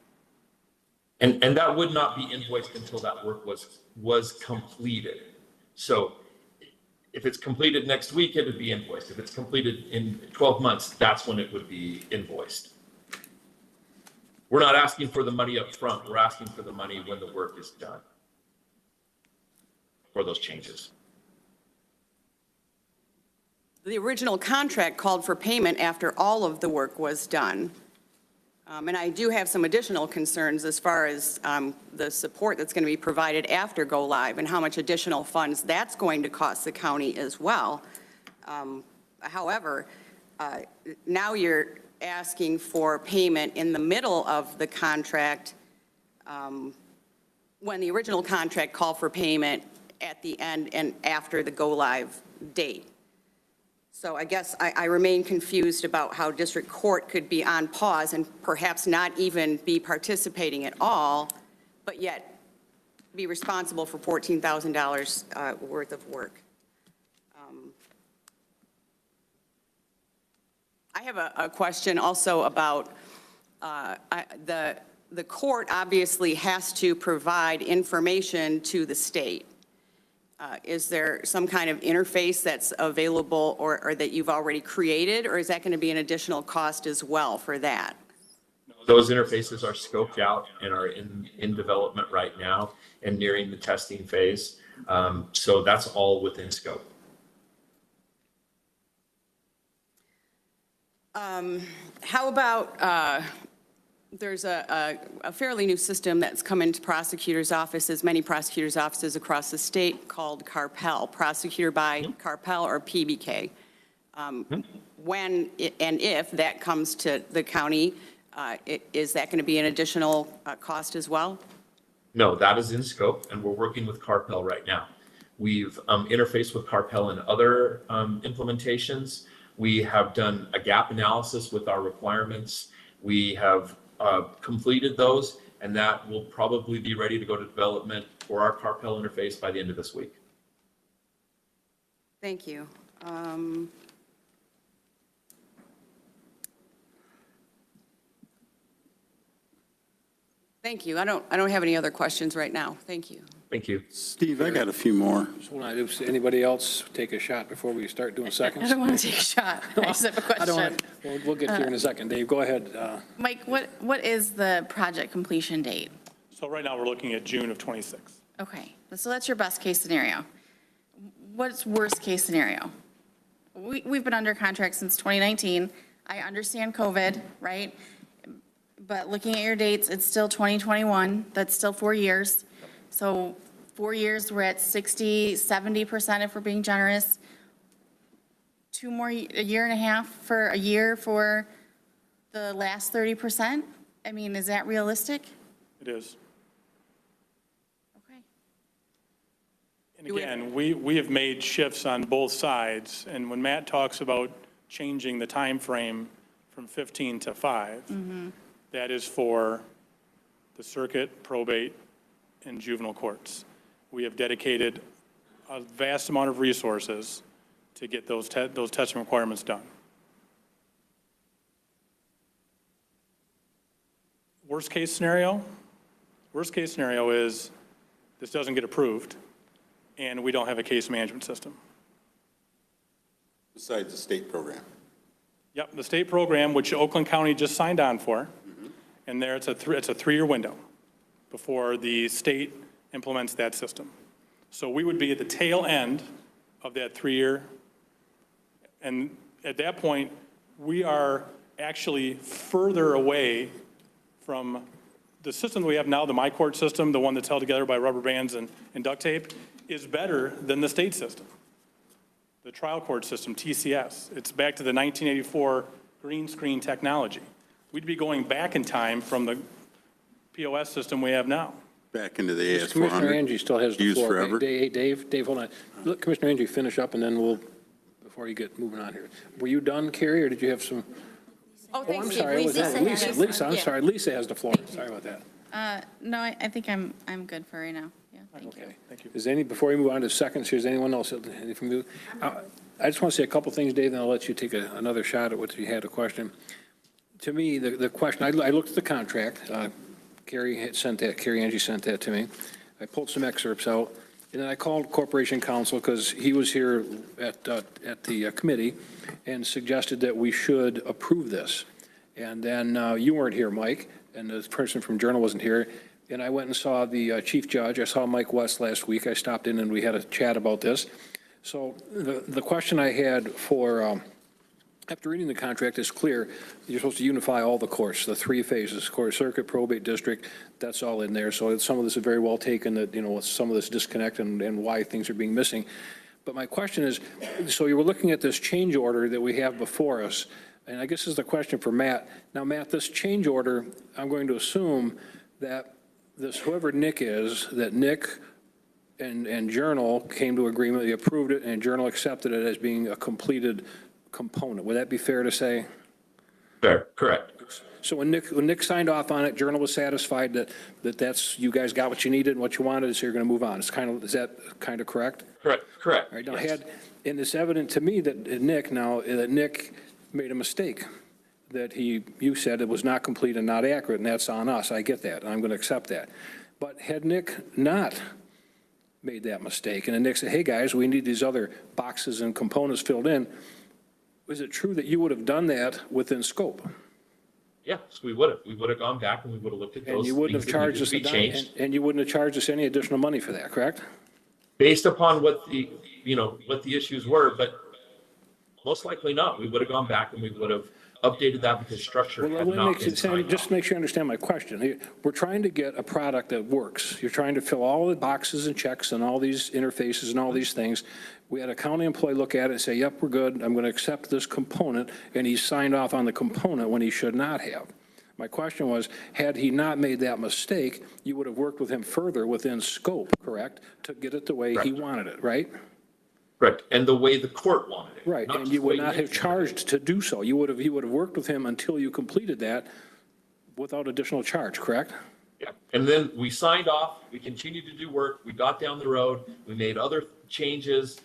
And that would not be invoiced until that work was completed. So if it's completed next week, it would be invoiced. If it's completed in 12 months, that's when it would be invoiced. We're not asking for the money up front. We're asking for the money when the work is done for those changes. The original contract called for payment after all of the work was done. And I do have some additional concerns as far as the support that's going to be provided after go live and how much additional funds that's going to cost the county as well. However, now you're asking for payment in the middle of the contract when the original contract called for payment at the end and after the go live date. So I guess I remain confused about how district court could be on pause and perhaps not even be participating at all, but yet be responsible for $14,000 worth of work. I have a question also about the court obviously has to provide information to the state. Is there some kind of interface that's available or that you've already created, or is that going to be an additional cost as well for that? Those interfaces are scoped out and are in development right now and nearing the testing phase. So that's all within scope. How about, there's a fairly new system that's come into prosecutors' offices, many prosecutors' offices across the state, called Carpel, Prosecutor by Carpel or PBK. When and if that comes to the county, is that going to be an additional cost as well? No, that is in scope, and we're working with Carpel right now. We've interfaced with Carpel in other implementations. We have done a gap analysis with our requirements. We have completed those, and that will probably be ready to go to development for our Carpel interface by the end of this week. Thank you. Thank you. I don't have any other questions right now. Thank you. Thank you. Steve, I got a few more. Just want to, does anybody else take a shot before we start doing I seconds? don't want to take a shot. I just have a I don't question. want, we'll get there in a second. Dave, go ahead. Mike, what is the project completion date? So right now, we're looking at June of '26. Okay, so that's your best case scenario. What's worst case scenario? We've been under contract since 2019. I understand COVID, right? But looking at your dates, it's still 2021. That's still 4 years. So 4 years, we're at 60, 70% if we're being generous. A year and a half for a year for the last 30%? I mean, is that realistic? It is. Okay. And again, we have made shifts on both sides, and when Matt talks about changing the time frame from 15 to 5, that is for the circuit, probate, and juvenile courts. We have dedicated a vast amount of resources to get those testing requirements done. Worst case scenario is this doesn't get approved and we don't have a case management system. Besides the state program. Yep, the state program, which Oakland County just signed on for, and there it's a 3-year window before the state implements that system. So we would be at the tail end of that 3-year, and at that point, we are actually further away from the system that we have now, the MyCourt system, the one that's held together by rubber bands and duct tape, is better than the state system. The trial court system, TCS, it's back to the 1984 green screen technology. We'd be going back in time from the POS system we have now. Back into the AS400. Commissioner Angie still has the Used floor. forever. Dave, hold on. Let Commissioner Angie finish up, and then we'll, before you get moving on here. Were you done, Carrie, or did you have some? Oh, Oh, thanks, I'm Steve. sorry. Lisa, I'm Yeah. sorry. Lisa has the floor. Sorry about that. No, I think I'm good for right now, yeah. Thank you. Thank you. Is any, before we move on to seconds, is anyone else? From you? I just want to say a couple things, Dave, and I'll let you take another shot at what you had a question. To me, the question, I looked at the contract. Carrie Angie sent that to me. I pulled some excerpts out, and then I called Corporation Counsel because he was here at the committee and suggested that we should approve this. And then you weren't here, Mike, and the person from Journal wasn't here. And I went and saw the chief judge. I saw Mike West last week. I stopped in and we had a chat about this. So the question I had for, after reading the contract is clear. You're supposed to unify all the courts, the three phases, court, circuit, probate, district, that's all in there. So some of this is very well taken that, some of this disconnect and why things are being missing. But my question is, so you were looking at this change order that we have before us, and I guess this is the question for Matt. Now, Matt, this change order, I'm going to assume that this, whoever Nick is, that Nick and Journal came to agreement, they approved it, and Journal accepted it as being a completed component. Would that be fair to say? Fair, correct. So when Nick signed off on it, Journal was satisfied that's, you guys got what you needed and what you wanted, so you're going to move on. Is that kind of correct? Correct. All right, now Yes. and it's evident to me that Nick made a mistake, that you said it was not complete and not accurate, and that's on us. I get that, and I'm going to accept that. But had Nick not made that mistake, and then Nick said, hey, guys, we need these other boxes and components filled in, is it true that you would have done that within scope? Yes, we would have. We would have gone back and we would have looked at those And you wouldn't things have that charged needed us, to be changed. and you wouldn't have charged us any additional money for that, correct? Based upon what the issues were, but most likely not. We would have gone back and we would have updated that because structure Well, had let me not make been it- signed just off. to make sure you understand my question. We're trying to get a product that works. You're trying to fill all the boxes and checks and all these interfaces and all these things. We had a county employee look at it and say, yep, we're good. I'm going to accept this component, and he signed off on the component when he should not have. My question was, had he not made that mistake, you would have worked with him further within scope, correct, to get it the way he Correct. wanted it, right? Correct. And the way the court wanted it. Right, not and just you the would way not have Nick wanted it. charged to do so. You would have worked with him until you completed that without additional charge, correct? Yeah. And then we signed off, we continued to do work, we got down the road, we made other changes,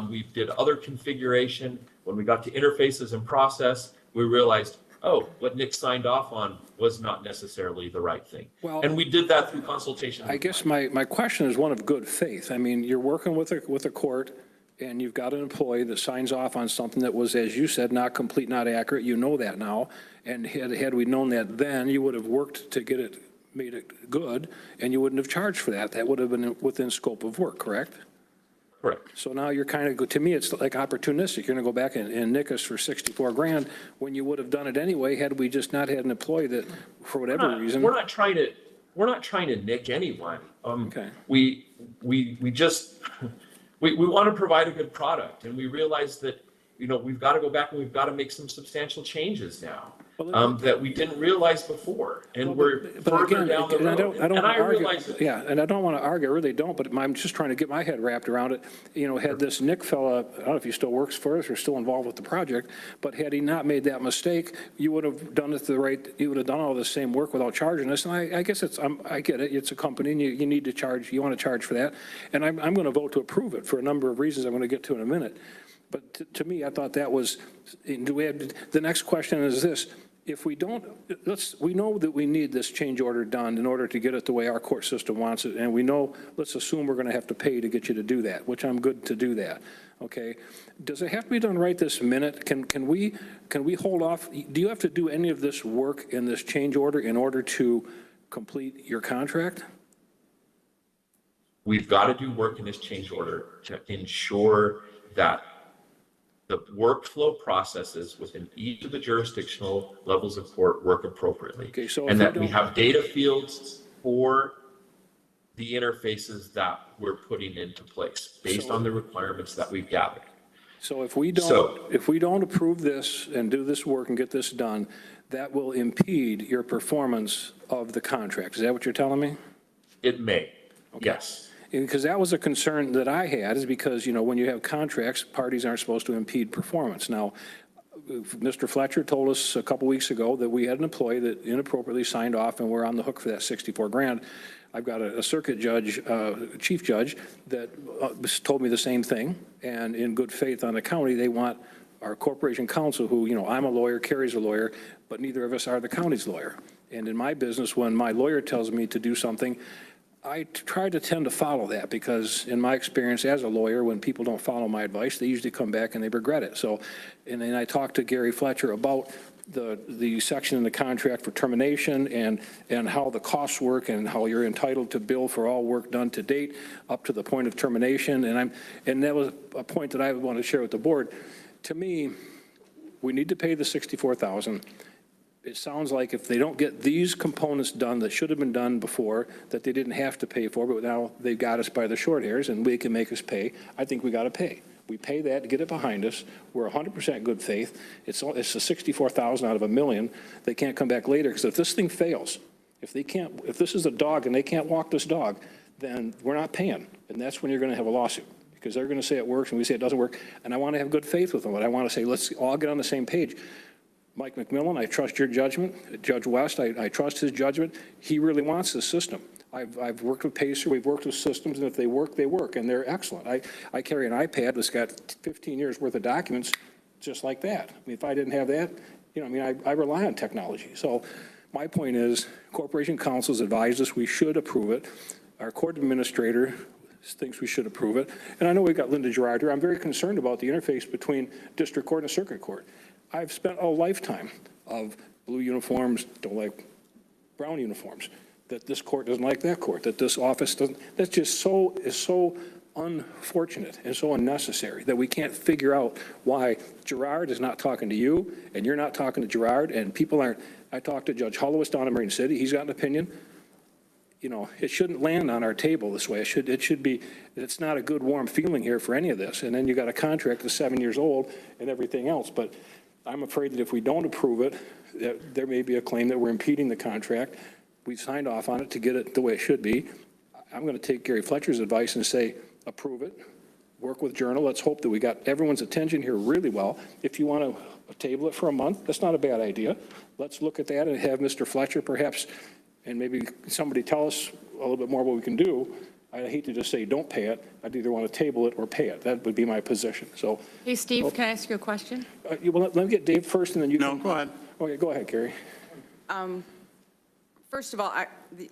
we did other configuration. When we got to interfaces and process, we realized, oh, what Nick signed off on was not necessarily the right thing. Well, And we did that through consultation. I guess my question is one of good faith. I mean, you're working with a court, and you've got an employee that signs off on something that was, as you said, not complete, not accurate. You know that now. And had we known that then, you would have worked to get it, made it good, and you wouldn't have charged for that. That would have been within scope of work, correct? Correct. So now you're kind of, to me, it's like opportunistic. You're going to go back and nick us for 64 grand when you would have done it anyway, had we just not had an employee that, for whatever reason. We're not trying to nick anyone. Okay. We just, we want to provide a good product, and we realize that, we've got to go back and we've got to make some substantial changes now that we didn't realize before, and we're further down the road. I don't And want I to argue. realize that. Yeah, and I don't want to argue, I really don't, but I'm just trying to get my head wrapped around it. Had this Nick fella, I don't know if he still works for us or still involved with the project, but had he not made that mistake, you would have done it you would have done all the same work without charging us. And I guess I get it, it's a company, and you need to charge, you want to charge for that. And I'm going to vote to approve it for a number of reasons I'm going to get to in a minute. But to me, I thought that was, the next question is this. If we don't, we know that we need this change order done in order to get it the way our court system wants it, and we know, let's assume we're going to have to pay to get you to do that, which I'm good to do that, okay? Does it have to be done right this minute? Can we hold off? Do you have to do any of this work in this change order in order to complete your contract? We've got to do work in this change order to ensure that the workflow processes within each of the jurisdictional levels of court work appropriately. Okay, so and if that we have data fields for the interfaces that we're putting into place based on the requirements that we've gathered. So if we don't approve this and do this work and get this done, that will impede your performance of the contract. Is that what you're telling me? It may, yes. Because that was a concern that I had, is because, when you have contracts, parties aren't supposed to impede performance. Now, Mr. Fletcher told us a couple weeks ago that we had an employee that inappropriately signed off, and we're on the hook for that 64 grand. I've got a circuit judge, chief judge, that told me the same thing, and in good faith on the county, they want our corporation counsel, who, you know, I'm a lawyer, Carrie's a lawyer, but neither of us are the county's lawyer. And in my business, when my lawyer tells me to do something, I try to tend to follow that, because in my experience as a lawyer, when people don't follow my advice, they usually come back and they regret it. So, and then I talked to Gary Fletcher about the section in the contract for termination and how the costs work and how you're entitled to bill for all work done to date up to the point of termination. And that was a point that I want to share with the board. To me, we need to pay the $64,000. It sounds like if they don't get these components done that should have been done before, that they didn't have to pay for, but now they've got us by the short hairs and they can make us pay, I think we got to pay. We pay that to get it behind us. We're 100% good faith. It's a $64,000 out of $1 million. They can't come back later, because if this thing fails, if this is a dog and they can't walk this dog, then we're not paying. And that's when you're going to have a lawsuit, because they're going to say it works and we say it doesn't work. And I want to have good faith with them. And I want to say, let's all get on the same page. Mike McMillan, I trust your judgment. Judge West, I trust his judgment. He really wants this system. I've worked with Pacer, we've worked with systems, and if they work, they work, and they're excellent. I carry an iPad that's got 15 years worth of documents just like that. I mean, if I didn't have that, you know, I mean, I rely on technology. So my point is, Corporation Council's advised us we should approve it. Our court administrator thinks we should approve it. And I know we've got Linda Gerard here. I'm very concerned about the interface between district court and circuit court. I've spent a lifetime of blue uniforms, don't like brown uniforms, that this court doesn't like that court, that this office doesn't. That's just so unfortunate and so unnecessary that we can't figure out why Gerard is not talking to you and you're not talking to Gerard, and people aren't. I talked to Judge Holloway down in Marine City. He's got an opinion. You know, it shouldn't land on our table this way. It should be, it's not a good warm feeling here for any of this. And then you got a contract that's 7 years old and everything else. But I'm afraid that if we don't approve it, that there may be a claim that we're impeding the contract. We signed off on it to get it the way it should be. I'm going to take Gary Fletcher's advice and say, approve it, work with Journal. Let's hope that we got everyone's attention here really well. If you want to table it for a month, that's not a bad idea. Let's look at that and have Mr. Fletcher perhaps, and maybe somebody tell us a little bit more what we can do. I hate to just say don't pay it. I'd either want to table it or pay it. That would be my position. So. Hey, Steve, can I ask you a question? Well, let me get Dave first, and then you. No, go ahead. Okay, go ahead, Gary. First of all,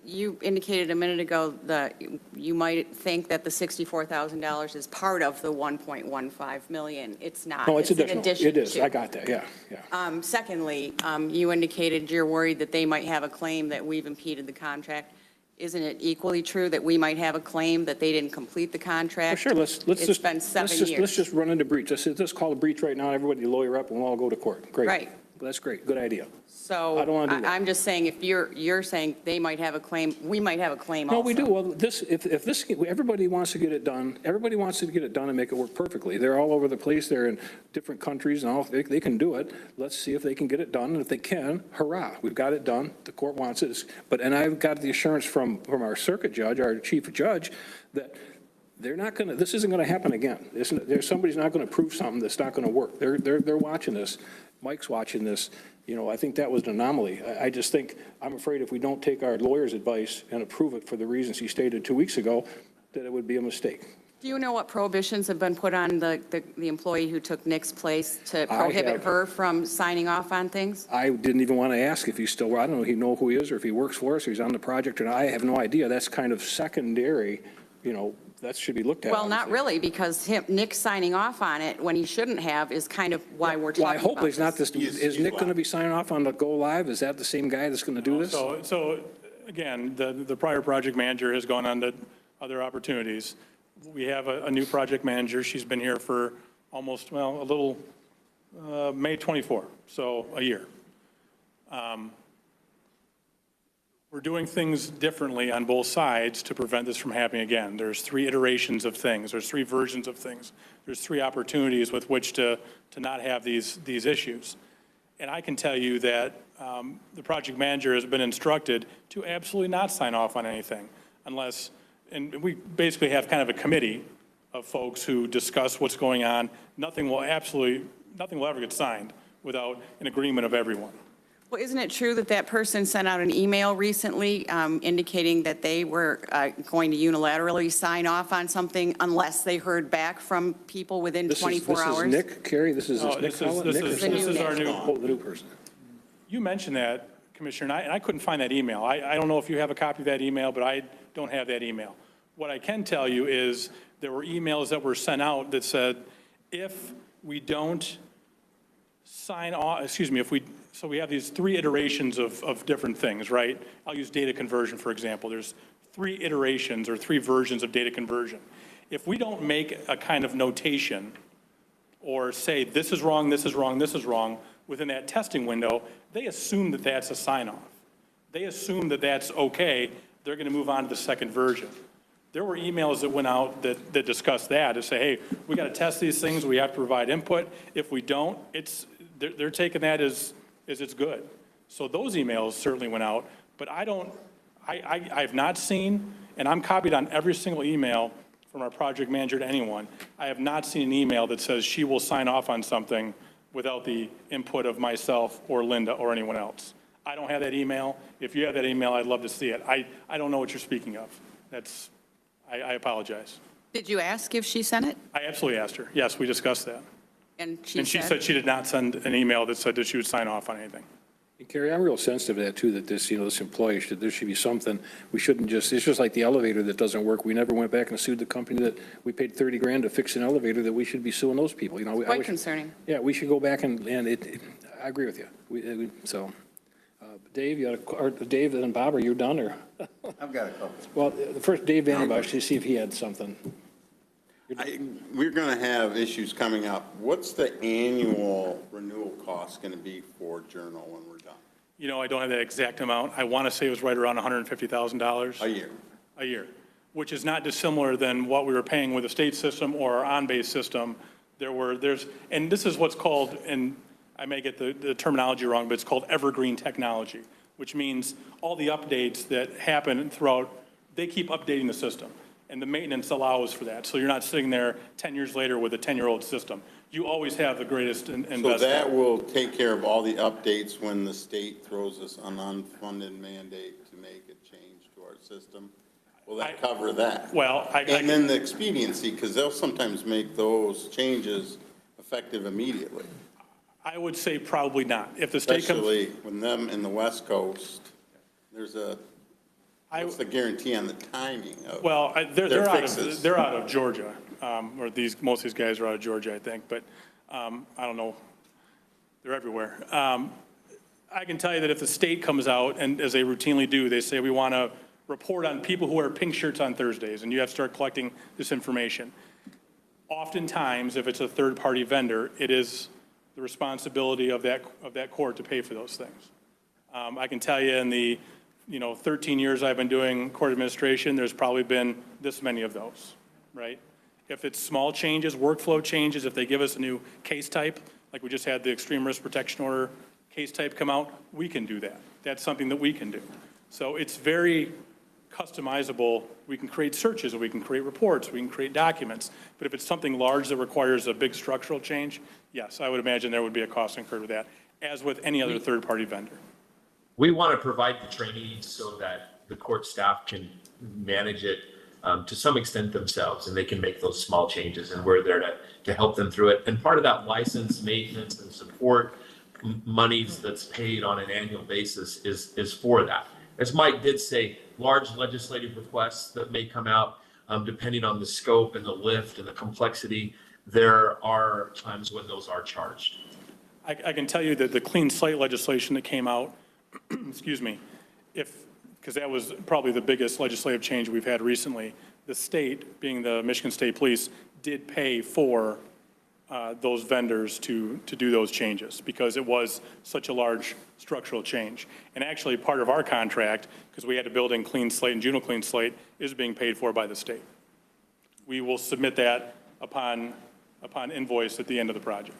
you indicated a minute ago that you might think that the $64,000 is part of the $1.15 million. It's not. No, it's additional. in addition It is. to. I got that. Yeah. Secondly, you indicated you're worried that they might have a claim that we've impeded the contract. Isn't it equally true that we might have a claim that they didn't complete the contract? Well, sure. It's been 7 years. Let's just run into breach. Let's call a breach right now. Everybody lawyer up, and we'll all go to court. Great. Right. That's great. Good idea. So I don't want to do that. I'm just saying, if you're saying they might have a claim, we might have a claim also. No, we do. Well, if this, everybody wants to get it done. Everybody wants to get it done and make it work perfectly. They're all over the place. They're in different countries and all. They can do it. Let's see if they can get it done. And if they can, hurrah, we've got it done. The court wants it. And I've got the assurance from our circuit judge, our chief judge, that they're not going to, this isn't going to happen again. Somebody's not going to prove something that's not going to work. They're watching this. Mike's watching this. You know, I think that was an anomaly. I just think, I'm afraid if we don't take our lawyer's advice and approve it for the reasons he stated 2 weeks ago, that it would be a mistake. Do you know what prohibitions have been put on the employee who took Nick's place to prohibit her from signing off on things? I didn't even want to ask if he's still, I don't know, he know who he is or if he works for us or he's on the project, and I have no idea. That's kind of secondary, you know, that should be looked at. Well, not really, because Nick signing off on it when he shouldn't have is kind of why we're talking about this. Well, I hope he's not this. Is Nick going to be signing off on the Go Live? Is that the same guy that's going to do this? So again, the prior project manager has gone on to other opportunities. We have a new project manager. She's been here for almost, well, a little, May 24, so a year. We're doing things differently on both sides to prevent this from happening again. There's 3 iterations of things. There's 3 versions of things. There's 3 opportunities with which to not have these issues. And I can tell you that the project manager has been instructed to absolutely not sign off on anything unless, and we basically have kind of a committee of folks who discuss what's going on. Nothing will ever get signed without an agreement of everyone. Well, isn't it true that that person sent out an email recently indicating that they were going to unilaterally sign off on something unless they heard back from people within 24 hours? This is Nick, Carrie, this is No, Nick this Holland? Nick or is something? our new, Oh, the new person. you mentioned that, Commissioner, and I couldn't find that email. I don't know if you have a copy of that email, but I don't have that email. What I can tell you is there were emails that were sent out that said, if we don't sign off, so we have these 3 iterations of different things, right? I'll use data conversion, for example. There's 3 iterations or 3 versions of data conversion. If we don't make a kind of notation or say, this is wrong, this is wrong, this is wrong, within that testing window, they assume that that's a sign-off. They assume that that's okay. They're going to move on to the second version. There were emails that went out that discussed that, to say, hey, we got to test these things, we have to provide input. If we don't, they're taking that as it's good. So those emails certainly went out, but I've not seen, and I'm copied on every single email from our project manager to anyone, I have not seen an email that says she will sign off on something without the input of myself or Linda or anyone else. I don't have that email. If you have that email, I'd love to see it. I don't know what you're speaking of. I apologize. Did you ask if she sent it? I absolutely asked her. Yes, we discussed that. And And she said she did not send an email that said that she would sign off on anything. And Carrie, I'm real sensitive to that too, that this, this employee there should be something, we shouldn't just, it's just like the elevator that doesn't work. We never went back and sued the company that we paid 30 grand to fix an elevator, that we should be suing those people, Quite concerning. Yeah, we should go back and I agree with you. Dave, Dave and Bob, are you done or? I've got a couple. Well, the first, Dave Vandenbosch, to see if he had something. We're going to have issues coming up. What's the annual renewal cost going to be for Journal when we're done? I don't have that exact amount. I want to say it was right around $150,000. A year. A year, which is not dissimilar than what we were paying with the state system or our on-base system. And this is what's called, and I may get the terminology wrong, but it's called evergreen technology, which means all the updates that happen throughout, they keep updating the system. And the maintenance allows for that. So you're not sitting there 10 years later with a 10-year-old system. You always have the greatest and best. So that will take care of all the updates when the state throws us an unfunded mandate to make a change to our system? Will that cover that? Well, And then the expediency, because they'll sometimes make those changes effective immediately. I would say probably not. If the state comes. Especially when them in the West Coast, what's the guarantee on the timing of Well, their fixes? they're out of Georgia, or most of these guys are out of Georgia, I think, but I don't know. They're everywhere. I can tell you that if the state comes out, and as they routinely do, they say, we want to report on people who wear pink shirts on Thursdays, and you have to start collecting this information. Oftentimes, if it's a third-party vendor, it is the responsibility of that court to pay for those things. I can tell you in the 13 years I've been doing court administration, there's probably been this many of those, right? If it's small changes, workflow changes, if they give us a new case type, like we just had the extreme risk protection order case type come out, we can do that. That's something that we can do. So it's very customizable. We can create searches, we can create reports, we can create documents. But if it's something large that requires a big structural change, yes, I would imagine there would be a cost incurred with that, as with any other third-party vendor. We want to provide the training so that the court staff can manage it to some extent themselves, and they can make those small changes, and we're there to help them through it. And part of that license, maintenance, and support monies that's paid on an annual basis is for that. As Mike did say, large legislative requests that may come out, depending on the scope and the lift and the complexity, there are times when those are charged. I can tell you that the clean slate legislation that came out, excuse me, because that was probably the biggest legislative change we've had recently, the state, being the Michigan State Police, did pay for those vendors to do those changes because it was such a large structural change. And actually, part of our contract, because we had to build in clean slate and juvenile clean slate, is being paid for by the state. We will submit that upon invoice at the end of the project.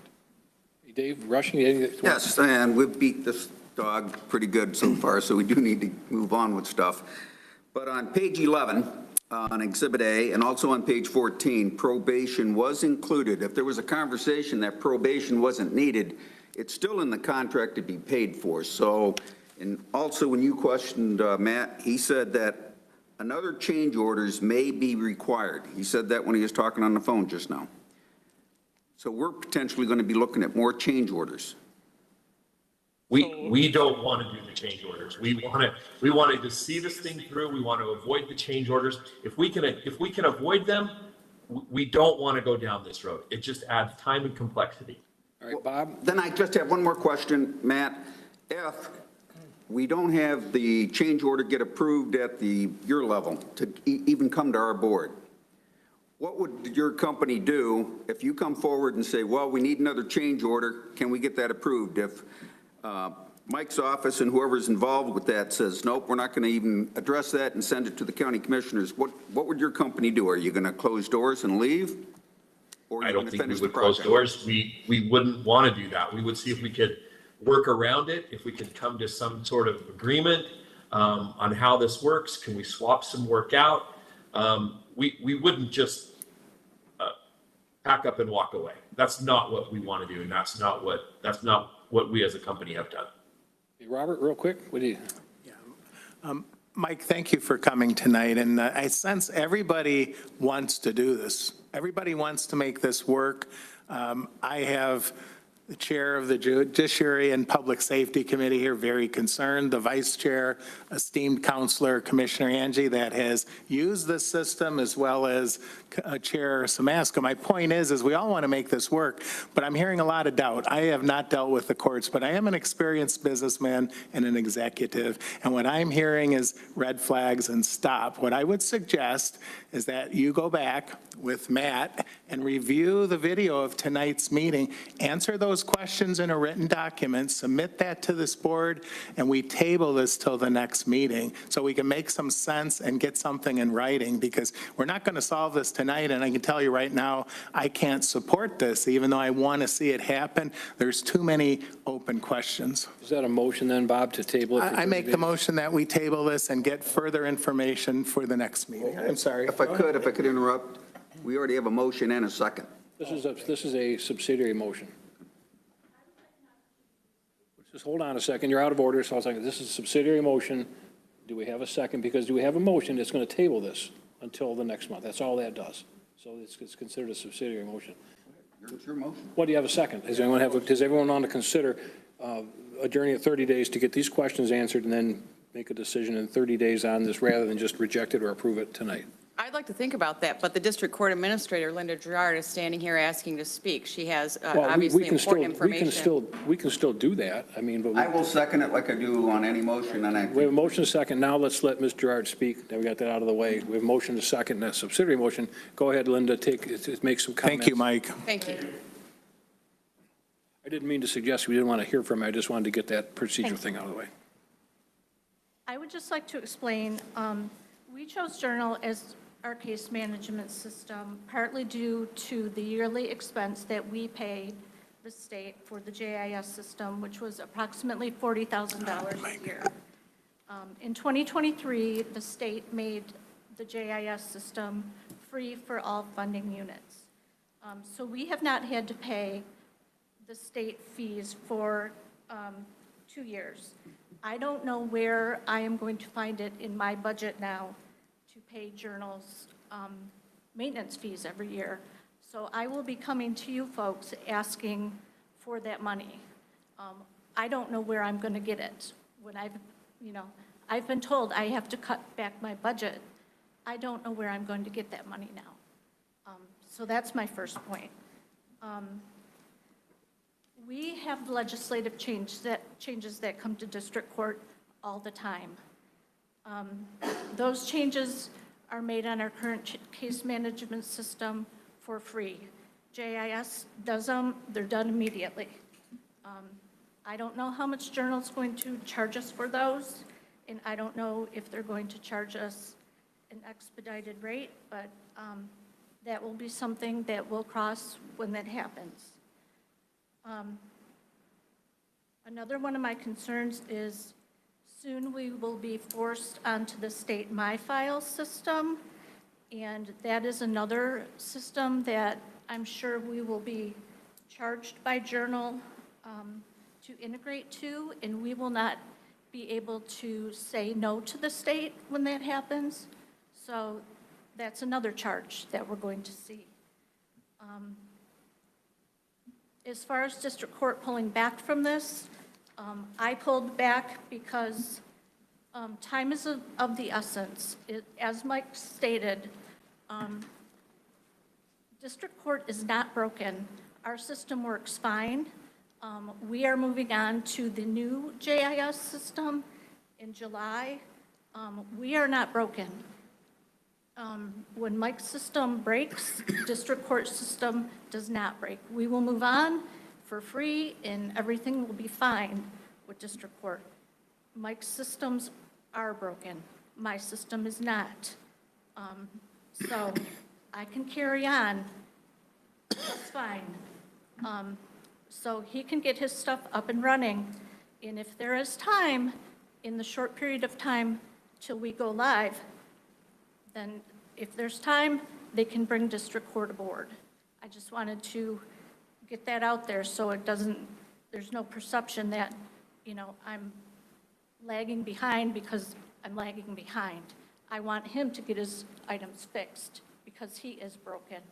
Dave, rushing you? Yes, and we've beat this dog pretty good so far, so we do need to move on with stuff. But on page 11, on Exhibit A, and also on page 14, probation was included. If there was a conversation that probation wasn't needed, it's still in the contract to be paid for. So, and also when you questioned Matt, he said that another change orders may be required. He said that when he was talking on the phone just now. So we're potentially going to be looking at more change orders. We don't want to do the change orders. We wanted to see this thing through. We want to avoid the change orders. If we can avoid them, we don't want to go down this road. It just adds time and complexity. All right, Bob? Then I just have one more question, Matt. If we don't have the change order get approved at your level to even come to our board, what would your company do if you come forward and say, well, we need another change order, can we get that approved? If Mike's office and whoever's involved with that says, nope, we're not going to even address that and send it to the county commissioners, what would your company do? Are you going to close doors and leave? Or are I you don't going to think we finish the would close project? doors. We wouldn't want to do that. We would see if we could work around it, if we could come to some sort of agreement on how this works. Can we swap some work out? We wouldn't just pack up and walk away. That's not what we want to do, and that's not what we as a company have done. Hey, Robert, real quick, what do you? Mike, thank you for coming tonight, and I sense everybody wants to do this. Everybody wants to make this work. I have the chair of the Judiciary and Public Safety Committee here, very concerned. The vice chair, esteemed counselor, Commissioner Angie, that has used this system, as well as Chair Samaska. My point is we all want to make this work, but I'm hearing a lot of doubt. I have not dealt with the courts, but I am an experienced businessman and an executive, and what I'm hearing is red flags and stop. What I would suggest is that you go back with Matt and review the video of tonight's meeting, answer those questions in a written document, submit that to this board, and we table this till the next meeting so we can make some sense and get something in writing, because we're not going to solve this tonight, and I can tell you right now, I can't support this, even though I want to see it happen. There's too many open questions. Is that a motion then, Bob, to table it? I make the motion that we table this and get further information for the next meeting. I'm sorry. If I could interrupt, we already have a motion and a second. This is a subsidiary motion. Just hold on a second. You're out of order, so I was like, this is a subsidiary motion. Do we have a second? Because do we have a motion that's going to table this until the next month? That's all that does. So it's considered a subsidiary motion. It's your motion. What, do you have a second? Does everyone want to consider adjourning it 30 days to get these questions answered and then make a decision in 30 days on this rather than just reject it or approve it tonight? I'd like to think about that, but the district court administrator, Linda Gerard, is standing here asking to speak. She has obviously important information. We can still do that. I mean, but I will second it like I do on any motion, and we have a motion, a second. Now let's let Ms. Gerard speak. Now we got that out of the way. We have a motion, a second, and a subsidiary motion. Go ahead, Linda, make some comments. Thank you, Mike. Thank you. I didn't mean to suggest we didn't want to hear from you. I just wanted to get that procedural thing out of the way. I would just like to explain, we chose Journal as our case management system partly due to the yearly expense that we pay the state for the JIS system, which was approximately $40,000 a year. In 2023, the state made the JIS system free for all funding units. So we have not had to pay the state fees for 2 years. I don't know where I am going to find it in my budget now to pay Journal's maintenance fees every year. So I will be coming to you folks asking for that money. I don't know where I'm going to get it. When I've been told I have to cut back my budget. I don't know where I'm going to get that money now. So that's my first point. We have legislative changes that come to district court all the time. Those changes are made on our current case management system for free. JIS does them, they're done immediately. I don't know how much Journal's going to charge us for those, and I don't know if they're going to charge us an expedited rate, but that will be something that we'll cross when that happens. Another one of my concerns is soon we will be forced onto the state MyFile system, and that is another system that I'm sure we will be charged by Journal to integrate to, and we will not be able to say no to the state when that happens. So that's another charge that we're going to see. As far as district court pulling back from this, I pulled back because time is of the essence. As Mike stated, district court is not broken. Our system works fine. We are moving on to the new JIS system in July. We are not broken. When Mike's system breaks, district court system does not break. We will move on for free and everything will be fine with district court. Mike's systems are broken. My system is not. So I can carry on. That's fine. So he can get his stuff up and running. And if there is time, in the short period of time till we go live, then if there's time, they can bring district court aboard. I just wanted to get that out there so it doesn't, there's no perception that, you know, I'm lagging behind because I'm lagging behind. I want him to get his items fixed because he is broken.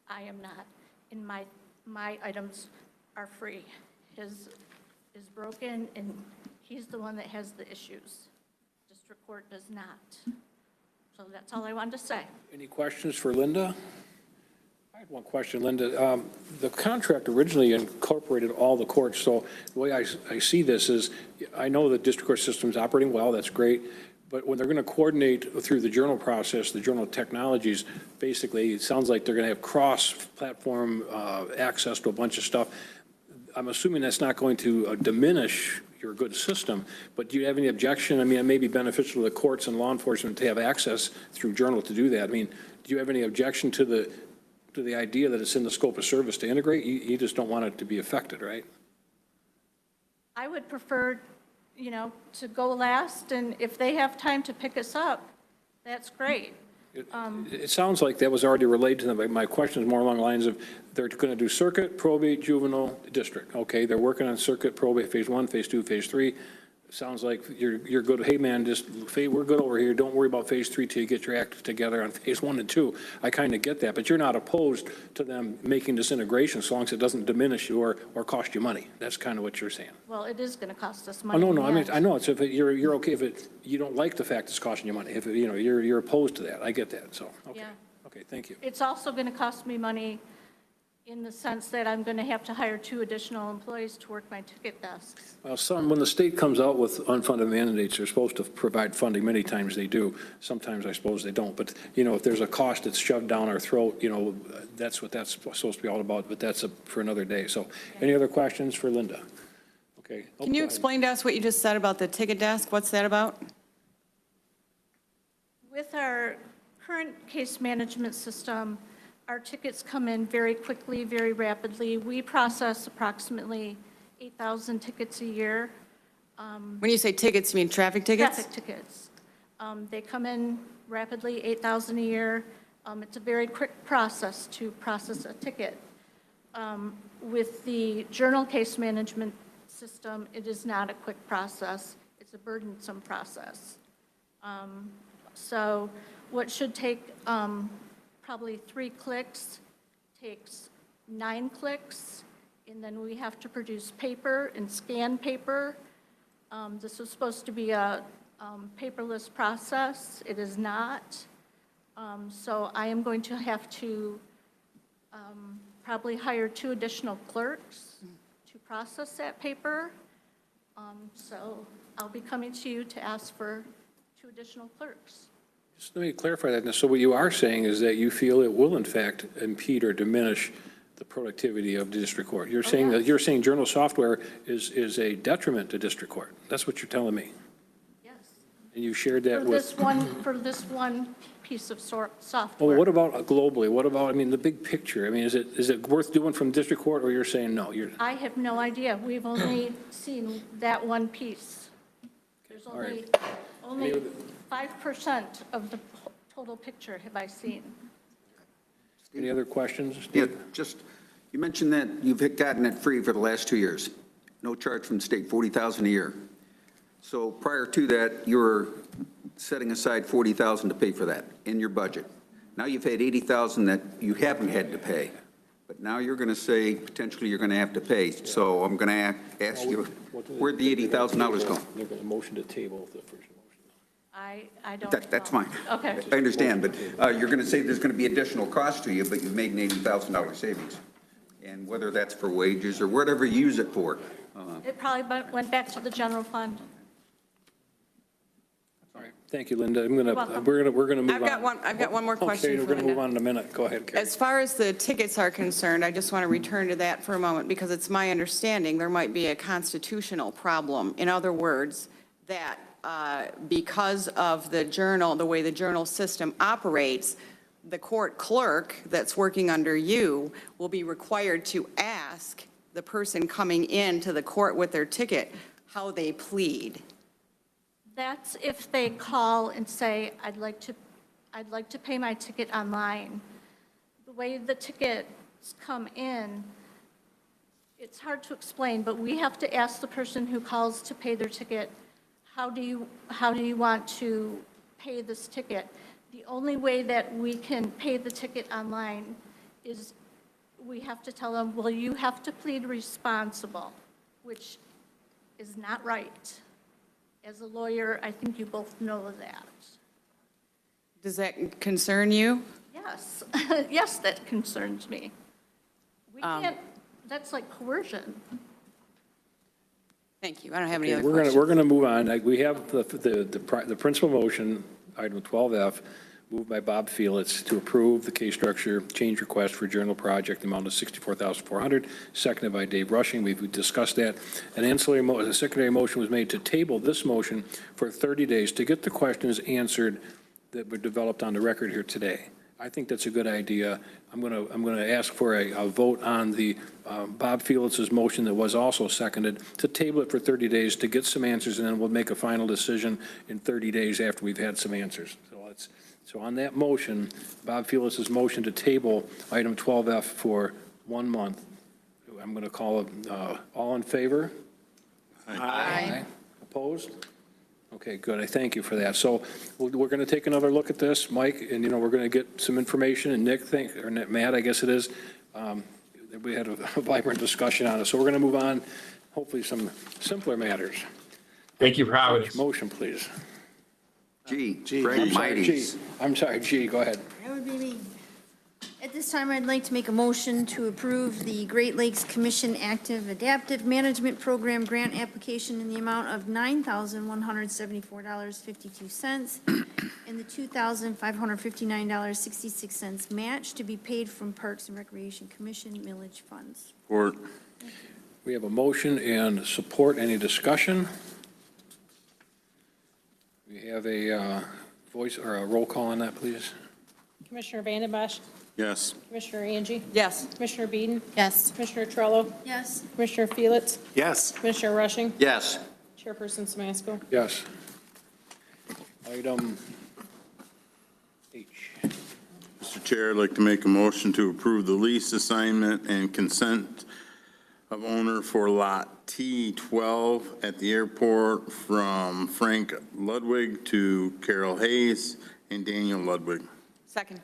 I am not. And my items are free. His is broken and he's the one that has the issues. District court does not. So that's all I wanted to say. Any questions for Linda? I had one question, Linda. The contract originally incorporated all the courts, so the way I see this is, I know the district court system is operating well, that's great, but when they're going to coordinate through the journal process, the journal technologies, basically, it sounds like they're going to have cross-platform access to a bunch of stuff. I'm assuming that's not going to diminish your good system, but do you have any objection? I mean, it may be beneficial to the courts and law enforcement to have access through journal to do that. I mean, do you have any objection to the idea that it's in the scope of service to integrate? You just don't want it to be affected, right? I would prefer, you know, to go last, and if they have time to pick us up, that's great. It sounds like that was already relayed to them, but my question is more along the lines of they're going to do circuit, probate, juvenile, district. Okay, they're working on circuit, probate, phase 1, phase 2, phase 3. Sounds like you're good. Hey, man, we're good over here. Don't worry about phase 3 till you get your act together on phase 1 and 2. I kind of get that, but you're not opposed to them making this integration as long as it doesn't diminish you or cost you money. That's kind of what you're saying. Well, it is going to cost us Oh, money. no, I mean, yes. I know it's, if you're okay if you don't like the fact it's costing you money. If, you're opposed to that. I get that, so, okay. Yeah. Okay, thank you. It's also going to cost me money in the sense that I'm going to have to hire 2 additional employees to work my ticket desks. Well, when the state comes out with unfunded mandates, they're supposed to provide funding. Many times they do. Sometimes I suppose they don't. But, if there's a cost that's shoved down our throat, that's what that's supposed to be all about. But that's for another day. So any other questions for Linda? Okay. Can you explain to us what you just said about the ticket desk? What's that about? With our current case management system, our tickets come in very quickly, very rapidly. We process approximately 8,000 tickets a year. When you say tickets, you mean traffic tickets? Traffic tickets. They come in rapidly, 8,000 a year. It's a very quick process to process a ticket. With the journal case management system, it is not a quick process. It's a burdensome process. So what should take probably 3 clicks takes 9 clicks, and then we have to produce paper and scan paper. This was supposed to be a paperless process. It is not. So I am going to have to probably hire 2 additional clerks to process that paper. So I'll be coming to you to ask for 2 additional clerks. Just let me clarify that. So what you are saying is that you feel it will in fact impede or diminish the productivity of the district court. You're saying that you're saying journal software is a detriment to district court. That's what you're telling me. Yes. And you shared that with. For this one piece of software. Well, what about globally? What about, I mean, the big picture? I mean, is it worth doing from district court, or you're saying no? I have no idea. We've only seen that one piece. There's only 5% of the total picture have I seen. Any other questions? Yeah, you mentioned that you've gotten it free for the last 2 years. no charge from the state, 40,000 a year. So prior to that, you were setting aside 40,000 to pay for that in your budget. Now you've had 80,000 that you haven't had to pay, but now you're going to say potentially you're going to have to pay. So I'm going to ask you, where'd the $80,000 go? They're going to motion to table the first motion. I don't. That's know. fine. Okay. I understand, but you're going to say there's going to be additional cost to you, but you've made an $80,000 savings. And whether that's for wages or whatever you use it for. It probably went back to the general fund. All right, thank you, Linda. welcome. We're going to move on. I've got one more question Okay, for we're going to move Linda. on in a minute. Go ahead, Carrie. As far as the tickets are concerned, I just want to return to that for a moment, because it's my understanding there might be a constitutional problem. In other words, that because of the journal, the way the journal system operates, the court clerk that's working under you will be required to ask the person coming into the court with their ticket how they plead. That's if they call and say, I'd like to pay my ticket online. The way the tickets come in, it's hard to explain, but we have to ask the person who calls to pay their ticket, how do you want to pay this ticket? The only way that we can pay the ticket online is we have to tell them, well, you have to plead responsible, which is not right. As a lawyer, I think you both know that. Does that concern you? Yes, yes, that concerns me. We can't, that's like coercion. Thank you. I don't have any Okay, other questions. we're going to move on. We have the principal motion, item 12F, moved by Bob Felix to approve the case structure change request for journal project amount of $64,400, seconded by Dave Rushing. We've discussed that. An ancillary, a secondary motion was made to table this motion for 30 days to get the questions answered that were developed on the record here today. I think that's a good idea. I'm going to ask for a vote on the Bob Felix's motion that was also seconded to table it for 30 days to get some answers, and then we'll make a final decision in 30 days after we've had some answers. So on that motion, Bob Felix's motion to table item 12F for 1 month, I'm going to call it, all in favor? Aye. Opposed? Okay, good. I thank you for that. So we're going to take another look at this, Mike, and, we're going to get some information, and Nick, or Matt, I guess it is. We had a vibrant discussion on it. So we're going to move on, hopefully some simpler matters. Thank you for having us. Motion, please. G, G. Frank Mighty. I'm sorry, G, go ahead. That would be me. At this time, I'd like to make a motion to approve the Great Lakes Commission Active Adaptive Management Program grant application in the amount of $9,174.52 and the $2,559.66 match to be paid from Parks and Recreation Commission millage funds. Support. We have a motion and support. Any discussion? We have a voice or a roll call on that, please. Commissioner Vanden Bosch, Yes. Commissioner Angie, Yes. Commissioner Beeden, Yes. Commissioner Trello, Yes. Commissioner Felix, Yes. Commissioner Rushing, Yes. Chairperson Samasko. Yes. Item H. Mr. Chair, I'd like to make a motion to approve the lease assignment and consent of owner for Lot T12 at the airport from Frank Ludwig to Carol Hayes and Daniel Ludwig. Second.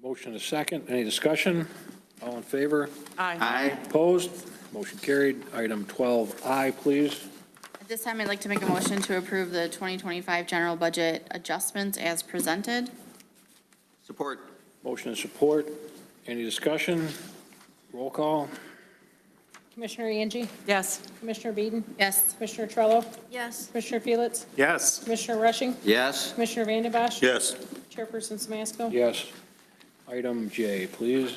Motion is second. Any discussion? All in favor? Aye. Aye. Opposed? Motion carried. Item 12I, please. At this time, I'd like to make a motion to approve the 2025 general budget adjustments as presented. Support. Motion and support. Any discussion? Roll call. Commissioner Angie, Yes. Commissioner Beeden, Yes. Commissioner Trello, Yes. Commissioner Felix, Yes. Commissioner Rushing, Yes. Commissioner Vanden Bosch, Yes. Chairperson Samasko. Yes. Item J, please.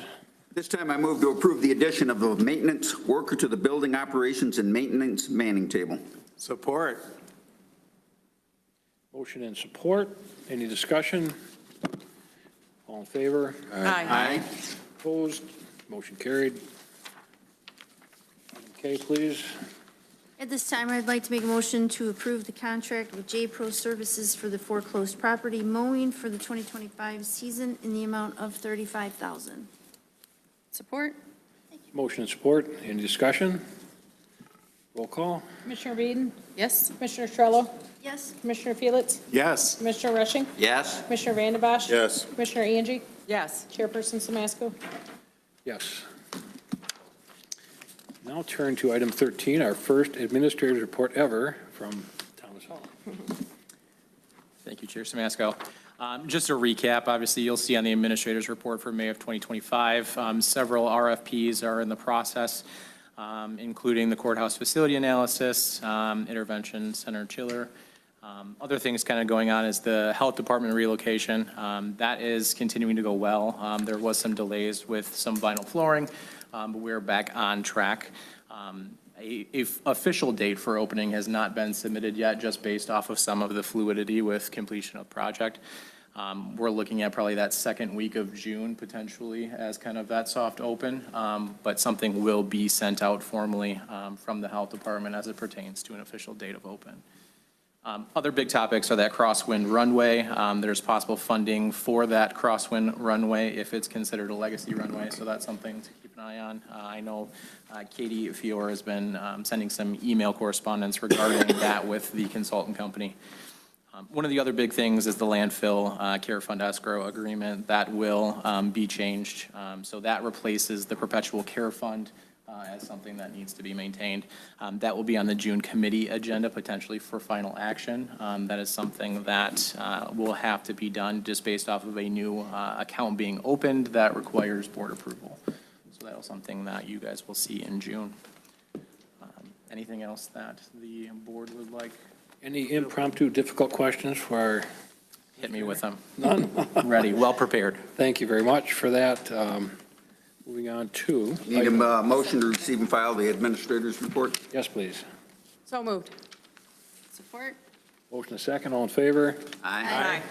This time I move to approve the addition of the maintenance worker to the building operations and maintenance manning table. Support. Motion and support. Any discussion? All in favor? Aye. Opposed? Motion carried. Item K, please. At this time, I'd like to make a motion to approve the contract with J-Pro Services for the foreclosed property mowing for the 2025 season in the amount of $35,000. Support? Motion and support. Any discussion? Roll call. Commissioner Reeden? Yes? Commissioner Trello? Yes? Commissioner Felix? Yes. Commissioner Rushing? Yes? Commissioner Vanden Bosch? Yes. Commissioner Angie? Yes. Chairperson Samasco? Yes. Now turn to item 13, our first administrator's report ever from Thomas Hall. Thank you, Chair Samasco. Just a recap, obviously, you'll see on the administrator's report for May of 2025, several RFPs are in the process, including the courthouse facility analysis, intervention center chiller. Other things kind of going on is the health department relocation. That is continuing to go well. There was some delays with some vinyl flooring, but we're back on track. A official date for opening has not been submitted yet, just based off of some of the fluidity with completion of project. We're looking at probably that second week of June potentially as kind of that soft open, but something will be sent out formally from the health department as it pertains to an official date of open. Other big topics are that crosswind runway. There's possible funding for that crosswind runway if it's considered a legacy runway, so that's something to keep an eye on. I know Katie Fiore has been sending some email correspondence regarding that with the consultant company. One of the other big things is the landfill care fund escrow agreement. That will be changed. So that replaces the perpetual care fund as something that needs to be maintained. That will be on the June committee agenda potentially for final action. That is something that will have to be done just based off of a new account being opened that requires board approval. So that was something that you guys will see in June. Anything else that the board would like? Any impromptu difficult questions for our? Hit me with them. None? Ready, well prepared. Thank you very much for that. Moving on to. Need a motion to receive and file the administrator's report? Yes, please. So moved. Support? Motion a second, all in favor? Aye.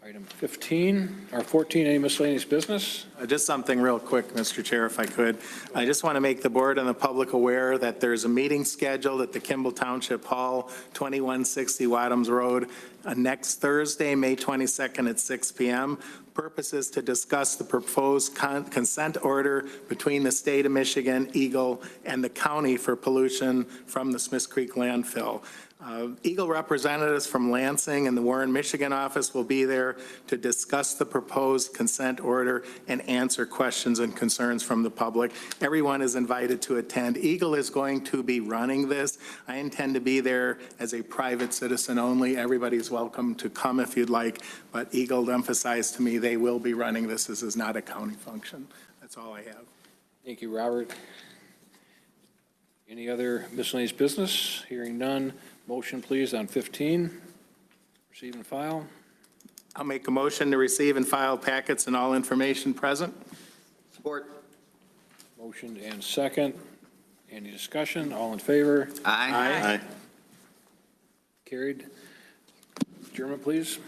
Item 15, or 14, any miscellaneous business? Just something real quick, Mr. Chair, if I could. I just want to make the board and the public aware that there's a meeting scheduled at the Kimball Township Hall, 2160 Wadhams Road, next Thursday, May 22nd at 6 p.m. Purpose is to discuss the proposed consent order between the state of Michigan, Eagle, and the county for pollution from the Smiths Creek landfill. Eagle representatives from Lansing and the Warren, Michigan office will be there to discuss the proposed consent order and answer questions and concerns from the public. Everyone is invited to attend. Eagle is going to be running this. I intend to be there as a private citizen only. Everybody's welcome to come if you'd like, but Eagle emphasized to me they will be running this. This is not a county function. That's all I have. Thank you, Robert. Any other miscellaneous business? Hearing none. Motion, please, on 15. Receive and file. I'll make a motion to receive and file packets and all information present. Support. Motion and second. Any discussion? All in favor? Aye. Aye. Carried. Adjournment, please.